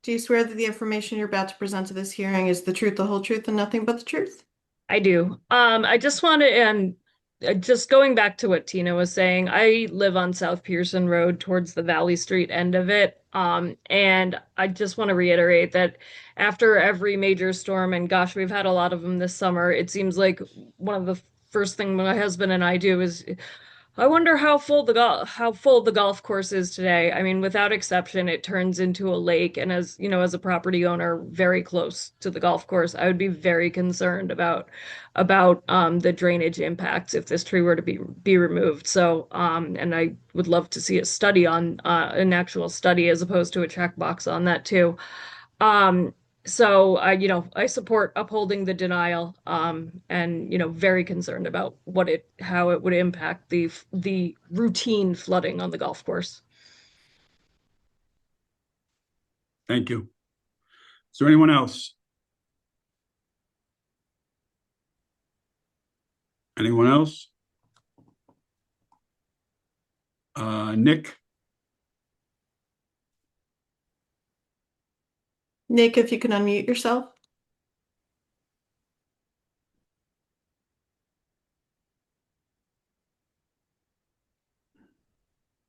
Do you swear that the information you're about to present to this hearing is the truth, the whole truth, and nothing but the truth? I do. I just want to, and just going back to what Tina was saying, I live on South Pierson Road towards the Valley Street end of it. And I just want to reiterate that after every major storm, and gosh, we've had a lot of them this summer, it seems like one of the first thing my husband and I do is I wonder how full the golf course is today. I mean, without exception, it turns into a lake, and as you know, as a property owner very close to the golf course, I would be very concerned about the drainage impacts if this tree were to be removed. So, and I would love to see a study on an actual study as opposed to a checkbox on that too. Um, so I support upholding the denial, and very concerned about how it would impact the routine flooding on the golf course. Thank you. Is there anyone else? Anyone else? Nick? Nick, if you can unmute yourself.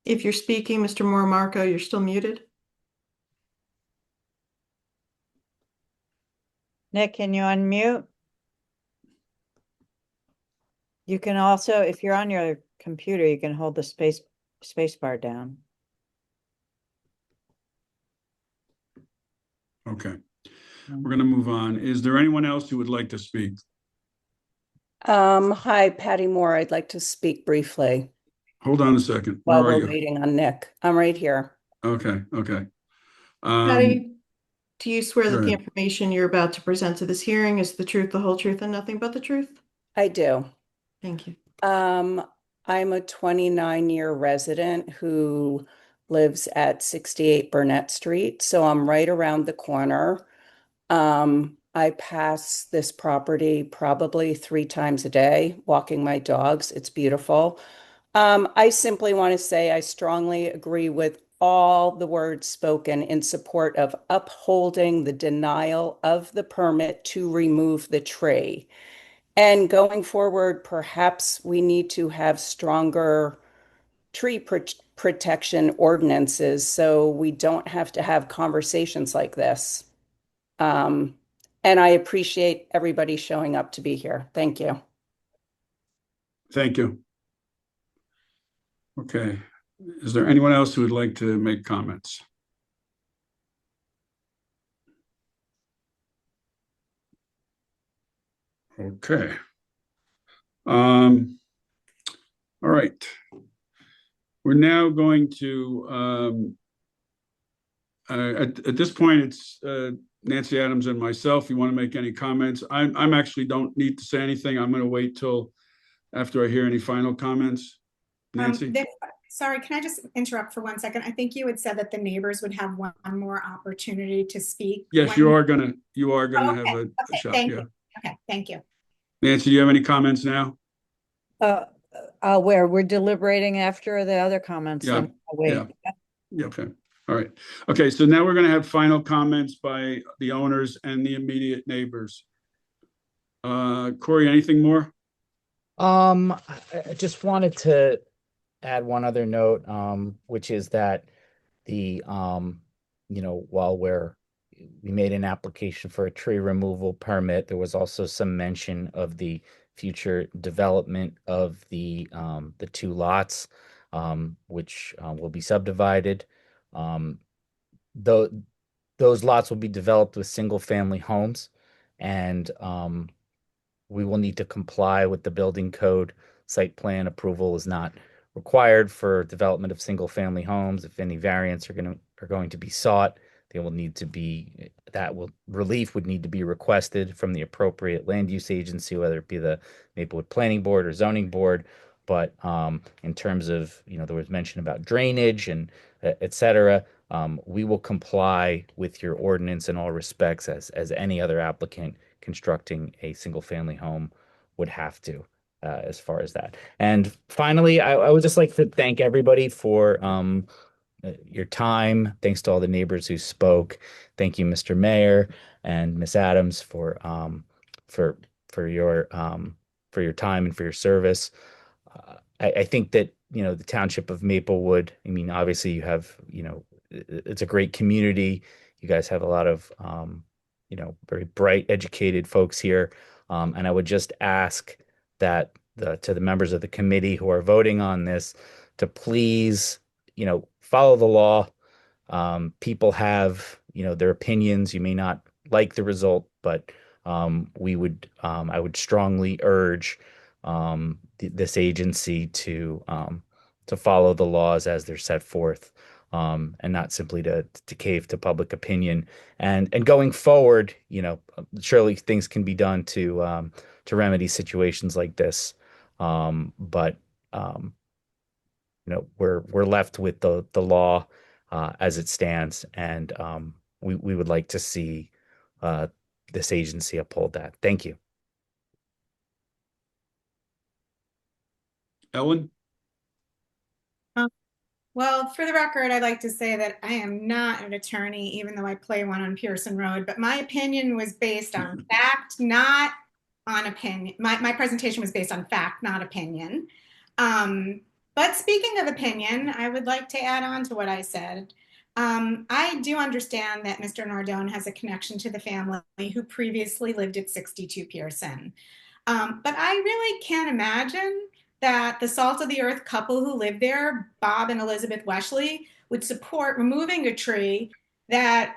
If you're speaking, Mr. Morimarco, you're still muted. Nick, can you unmute? You can also, if you're on your computer, you can hold the space bar down. Okay. We're going to move on. Is there anyone else who would like to speak? Hi, Patty Moore. I'd like to speak briefly Hold on a second. Where while are we're you? waiting on Nick. I'm right here. Okay, okay. Patty, do you swear go that the ahead. information you're about to present to this hearing is the truth, the whole truth, and nothing but the truth? I do. Thank you. I'm a 29-year resident who lives at 68 Burnett Street, so I'm right around the corner. I pass this property probably 3 times a day, walking my dogs. It's beautiful. I simply want to say I strongly agree with all the words spoken in support of upholding the denial of the permit to remove the tree. And going forward, perhaps we need to have stronger tree protection ordinances so we don't have to have conversations like this. And I appreciate everybody showing up to be here. Thank you. Thank you. Okay. Is there anyone else who would like to make comments? Okay. All right. We're now going to, at this point, it's Nancy Adams and myself. You want to make any comments? I'm actually don't need to say anything. I'm going to wait till after I hear any final comments. Nancy? Sorry, can I just interrupt for 1 second? I think you had said that the neighbors would have one more opportunity to speak. Yes, you are gonna have a shot. Thank Yeah. you. Okay, thank you. Nancy, do you have any comments now? Where we're deliberating after the other comments. Yeah. Then I'll wait. Yeah. Okay. All right. Okay. So now we're going to have final comments by the owners and the immediate neighbors. Corey, anything more? I just wanted to add one other note, which is that while we made an application for a tree removal permit, there was also some mention of the future development of the 2 lots, which will be subdivided. Though those lots will be developed with single-family homes, and we will need to comply with the building code. Site plan approval is not required for development of single-family homes. If any variants are going to be sought, relief would need to be requested from the appropriate land use agency, whether it be the Maplewood Planning Board or Zoning Board. But in terms of, there was mention about drainage and et cetera, we will comply with your ordinance in all respects as any other applicant constructing a single-family home would have to, as far as that. And finally, I would just like to thank everybody for your time. Thanks to all the neighbors who spoke. Thank you, Mr. Mayor and Ms. Adams for your time and for your service. I think that, the township of Maplewood, I mean, obviously you have, it's a great community. You guys have a lot of, very bright, educated folks here. And I would just ask that to the members of the committee who are voting on this to please, follow the law. People have, their opinions. You may not like the result, but I would strongly urge this agency to follow the laws as they're set forth, and not simply to cave to public opinion. And going forward, surely things can be done to remedy situations like this. But we're left with the law as it stands, and we would like to see this agency uphold that. Thank you. Ellen? Well, for the record, I'd like to say that I am not an attorney, even though I play one on Pierson Road, but my opinion was based on fact, not on opinion. My presentation was based on fact, not opinion. But speaking of opinion, I would like to add on to what I said. I do understand that Mr. Nardone has a connection to the family who previously lived at 62 Pierson. But I really can't imagine that the salt of the earth couple who lived there, Bob and Elizabeth Wesley, would support removing a tree that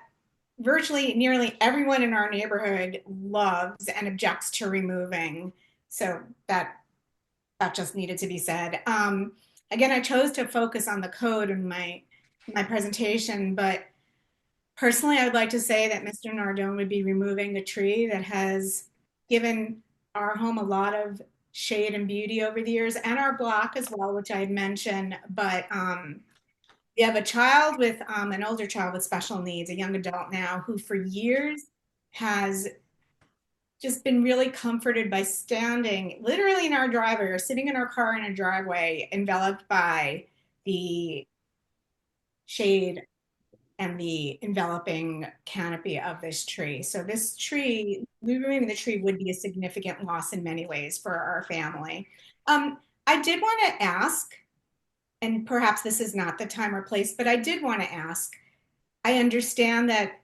virtually nearly everyone in our neighborhood loves and objects to removing. So that just needed to be said. Again, I chose to focus on the code in my presentation, but personally, I would like to say that Mr. Nardone would be removing a tree that has given our home a lot of shade and beauty over the years, and our block as well, which I had mentioned. But we have a child with an older child with special needs, a young adult now, who for years has just been really comforted by standing literally in our driveway or sitting in our car in a driveway, enveloped by the shade and the enveloping canopy of this tree. So this tree, removing the tree would be a significant loss in many ways for our family. I did want to ask, and perhaps this is not the time or place, but I did want to ask, I understand that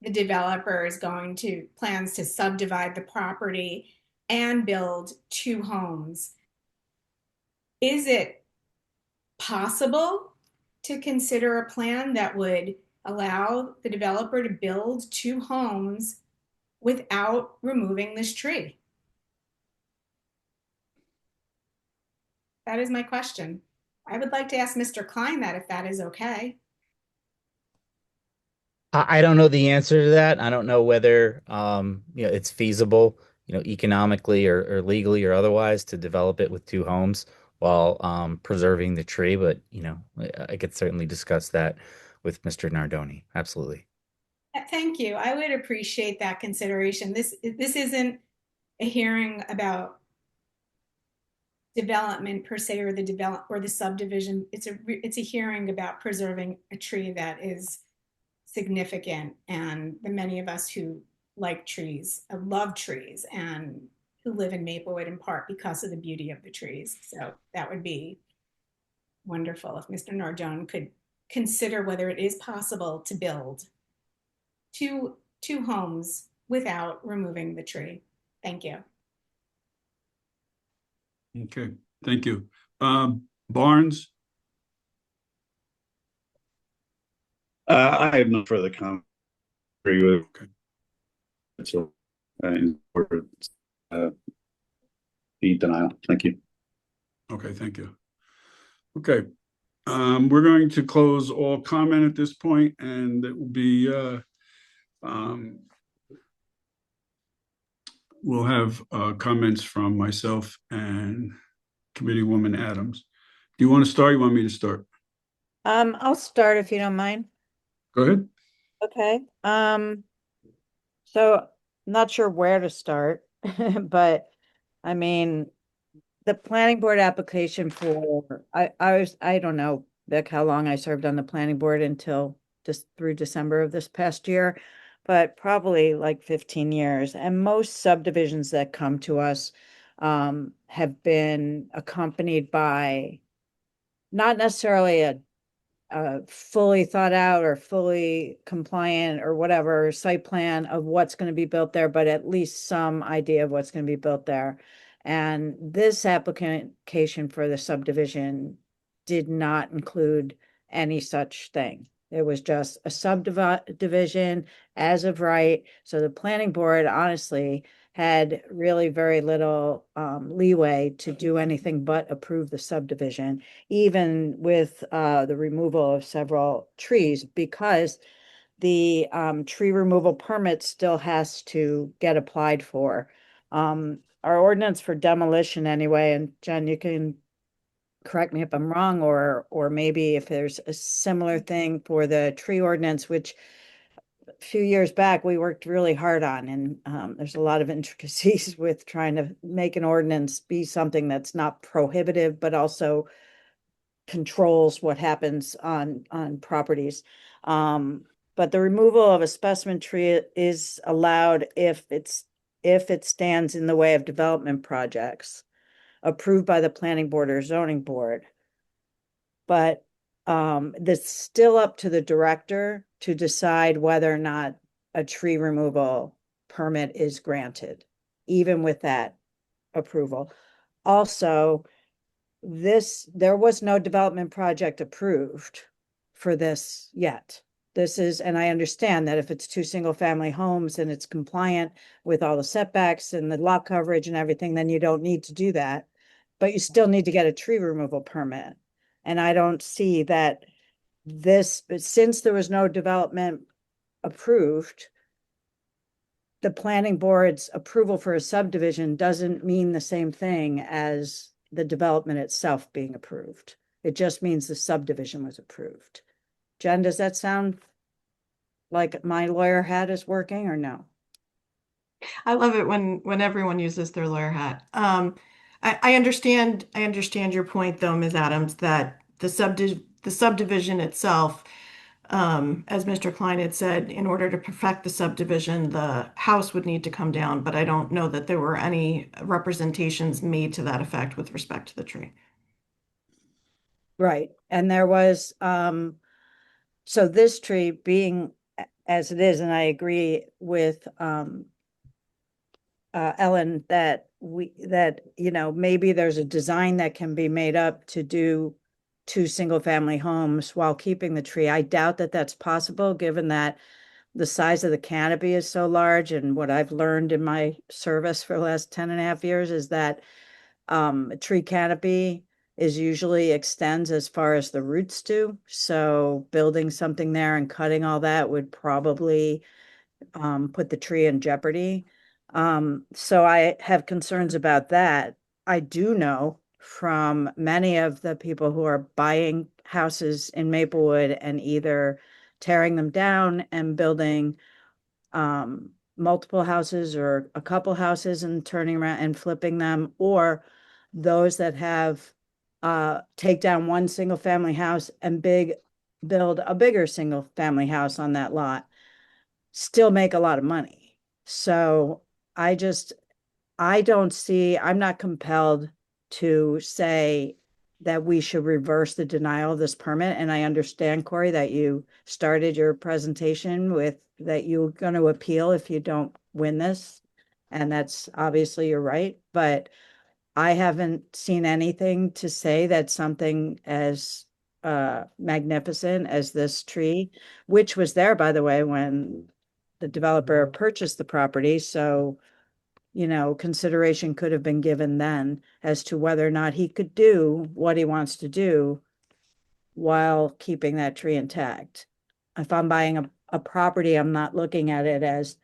the developer is plans to subdivide the property and build 2 homes. Is it possible to consider a plan that would allow the developer to build 2 homes without removing this tree? That is my question. I would like to ask Mr. Klein that, if that is okay. I don't know the answer to that. I don't know whether it's feasible, economically or legally or otherwise to develop it with 2 homes while preserving the tree. But I could certainly discuss that with Mr. Nardoni. Absolutely. Thank you. I would appreciate that consideration. This isn't a hearing about development per se, or the subdivision. It's a hearing about preserving a tree that is significant, and the many of us who like trees, love trees, and who live in Maplewood in part because of the beauty of the trees. So that would be wonderful if Mr. Nardone could consider whether it is possible to build two homes without removing the tree. Thank you. Okay, thank you. Barnes? I have no further comment. Agree with. Okay. So, the denial. Thank you. Okay, thank you. Okay, we're going to close all comment at this point, and it will be we'll have comments from myself and Committeewoman Adams. Do you want to start? You want me to start? I'll start if you don't mind. Go ahead. Okay. So not sure where to start, but I mean, the planning board application for, I don't know, Vic, how long I served on the planning board until just through December of this past year, but probably like 15 years. And most subdivisions that come to us have been accompanied by not necessarily a fully thought out or fully compliant or whatever site plan of what's going to be built there, but at least some idea of what's going to be built there. And this application for the subdivision did not include any such thing. It was just a subdivision as of right. So the planning board honestly had really very little leeway to do anything but approve the subdivision, even with the removal of several trees, because the tree removal permit still has to get applied for. Our ordinance for demolition anyway, and Jen, you can correct me if I'm wrong, or maybe if there's a similar thing for the tree ordinance, which a few years back we worked really hard on, and there's a lot of intricacies with trying to make an ordinance be something that's not prohibitive but also controls what happens on properties. But the removal of a specimen tree is allowed if it stands in the way of development projects approved by the planning board or zoning board. But that's still up to the director to decide whether or not a tree removal permit is granted, even with that approval. Also, there was no development project approved for this yet. This is, and I understand that if it's 2 single-family homes and it's compliant with all the setbacks and the lot coverage and everything, then you don't need to do that. But you still need to get a tree removal permit. And I don't see that since there was no development approved, the planning board's approval for a subdivision doesn't mean the same thing as the development itself being approved. It just means the subdivision was approved. Jen, does that sound like my lawyer hat is working or no? I love it when everyone uses their lawyer hat. I understand your point though, Ms. Adams, that the subdivision itself, as Mr. Klein had said, in order to perfect the subdivision, the house would need to come down, but I don't know that there were any representations made to that effect with respect to the tree. Right. And there was, so this tree being as it is, and I agree with Ellen that maybe there's a design that can be made up to do 2 single-family homes while keeping the tree. I doubt that that's possible, given that the size of the canopy is so large. And what I've learned in my service for the last 10.5 years is that a tree canopy is usually extends as far as the roots do. So building something there and cutting all that would probably put the tree in jeopardy. So I have concerns about that. I do know from many of the people who are buying houses in Maplewood and either tearing them down and building multiple houses or a couple houses and turning around and flipping them, or those that have take down one single family house and build a bigger single family house on that lot, still make a lot of money. So I'm not compelled to say that we should reverse the denial of this permit. And I understand, Corey, that you started your presentation with that you're going to appeal if you don't win this. And that's obviously you're right. But I haven't seen anything to say that something as magnificent as this tree, which was there, by the way, when the developer purchased the property. So, consideration could have been given then as to whether or not he could do what he wants to do while keeping that tree intact. If I'm buying a property, I'm not looking at it as,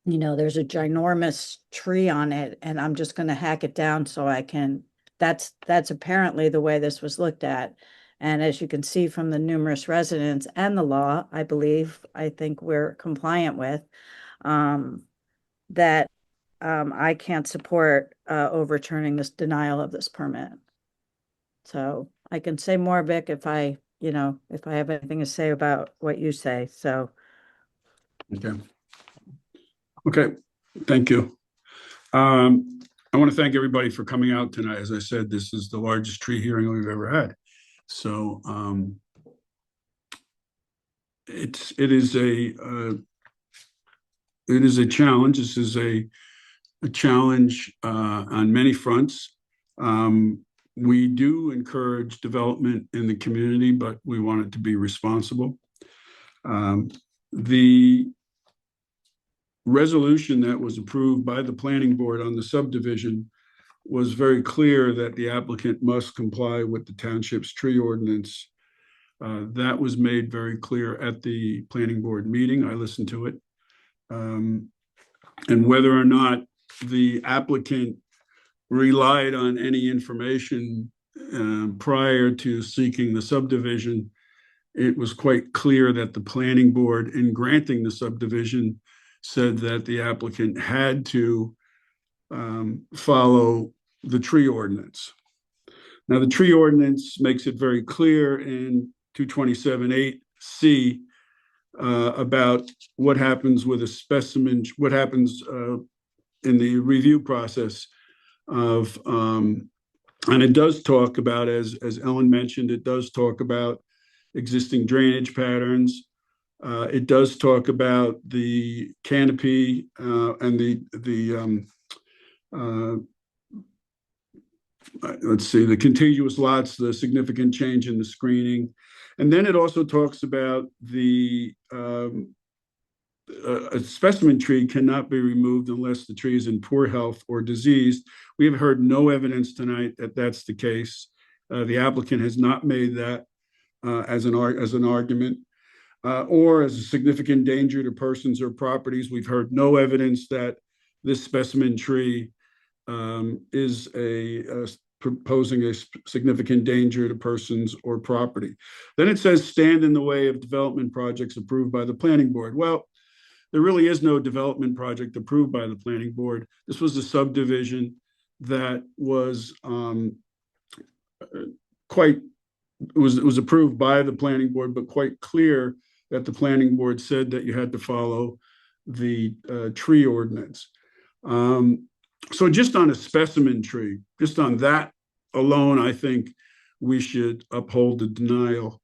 there's a ginormous tree on it and I'm just going to hack it down so I can. That's apparently the way this was looked at. And as you can see from the numerous residents and the law, I think we're compliant with, that I can't support overturning this denial of this permit. So I can say more, Vic, if I have anything to say about what you say. So. Okay. Okay. Thank you. I want to thank everybody for coming out tonight. As I said, this is the largest tree hearing we've ever had. So it is a challenge. This is a challenge on many fronts. We do encourage development in the community, but we want it to be responsible. The resolution that was approved by the planning board on the subdivision was very clear that the applicant must comply with the township's tree ordinance. That was made very clear at the planning board meeting. I listened to it. And whether or not the applicant relied on any information prior to seeking the subdivision, it was quite clear that the planning board, in granting the subdivision, said that the applicant had to follow the tree ordinance. Now, the tree ordinance makes it very clear in 227.8C about what happens with a specimen, what happens in the review process of, and it does talk about, as Ellen mentioned, it does talk about existing drainage patterns. It does talk about the canopy and the contiguous lots, the significant change in the screening. And then it also talks about a specimen tree cannot be removed unless the tree is in poor health or diseased. We have heard no evidence tonight that that's the case. The applicant has not made that as an argument or as a significant danger to persons or properties. We've heard no evidence that this specimen tree is posing a significant danger to persons or property. Then it says stand in the way of development projects approved by the planning board. Well, there really is no development project approved by the planning board. This was a subdivision that was it was approved by the planning board, but quite clear that the planning board said that you had to follow the tree ordinance. So just on a specimen tree, just on that alone, I think we should uphold the denial.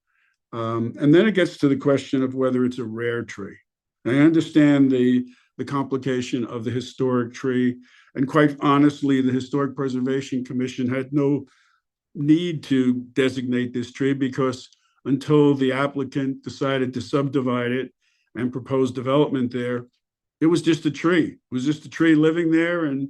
And then it gets to the question of whether it's a rare tree. I understand the complication of the historic tree. And quite honestly, the Historic Preservation Commission had no need to designate this tree because until the applicant decided to subdivide it and propose development there, it was just a tree. It was just a tree living there and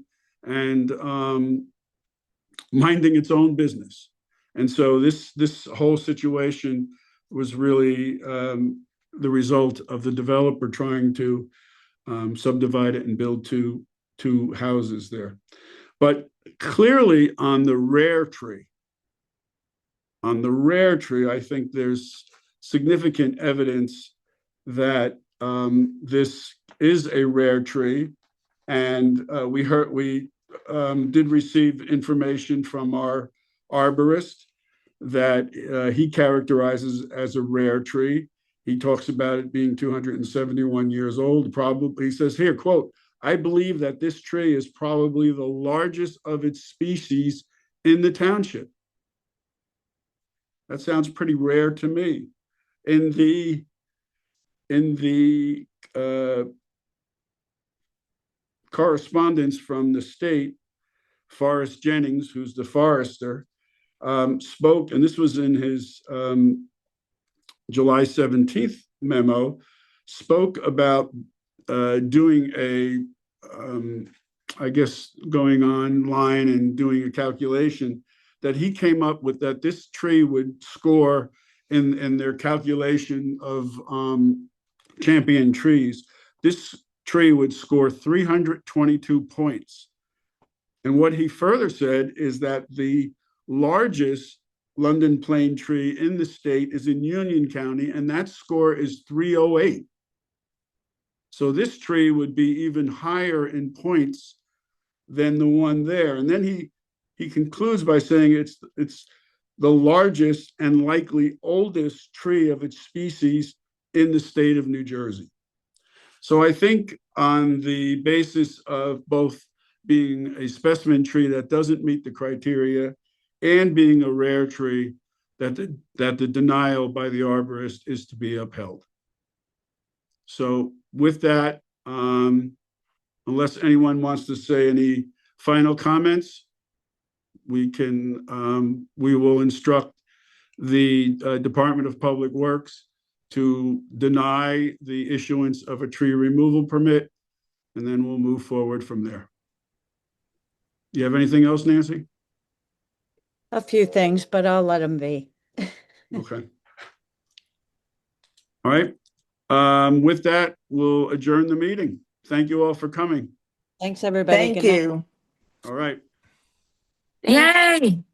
minding its own business. And so this whole situation was really the result of the developer trying to subdivide it and build two houses there. But clearly on the rare tree, I think there's significant evidence that this is a rare tree. And we did receive information from our arborist that he characterizes as a rare tree. He talks about it being 271 years old. Probably, he says here, quote, "I believe that this tree is probably the largest of its species in the township." That sounds pretty rare to me. In the correspondence from the state, Forrest Jennings, who's the forester, spoke, and this was in his July 17th memo, spoke about doing going online and doing a calculation that he came up with, that this tree would score in their calculation of champion trees. This tree would score 322 points. And what he further said is that the largest London plane tree in the state is in Union County, and that score is 308. So this tree would be even higher in points than the one there. And then he concludes by saying it's the largest and likely oldest tree of its species in the state of New Jersey. So I think on the basis of both being a specimen tree that doesn't meet the criteria and being a rare tree, that the denial by the arborist is to be upheld. So with that, unless anyone wants to say any final comments, we will instruct the Department of Public Works to deny the issuance of a tree removal permit, and then we'll move forward from there. You have anything else, Nancy? A few things, but I'll let them be. Okay. All right. With that, we'll adjourn the meeting. Thank you all for coming. Thanks, everybody. Thank Good night. you. All right. Thanks. Yay!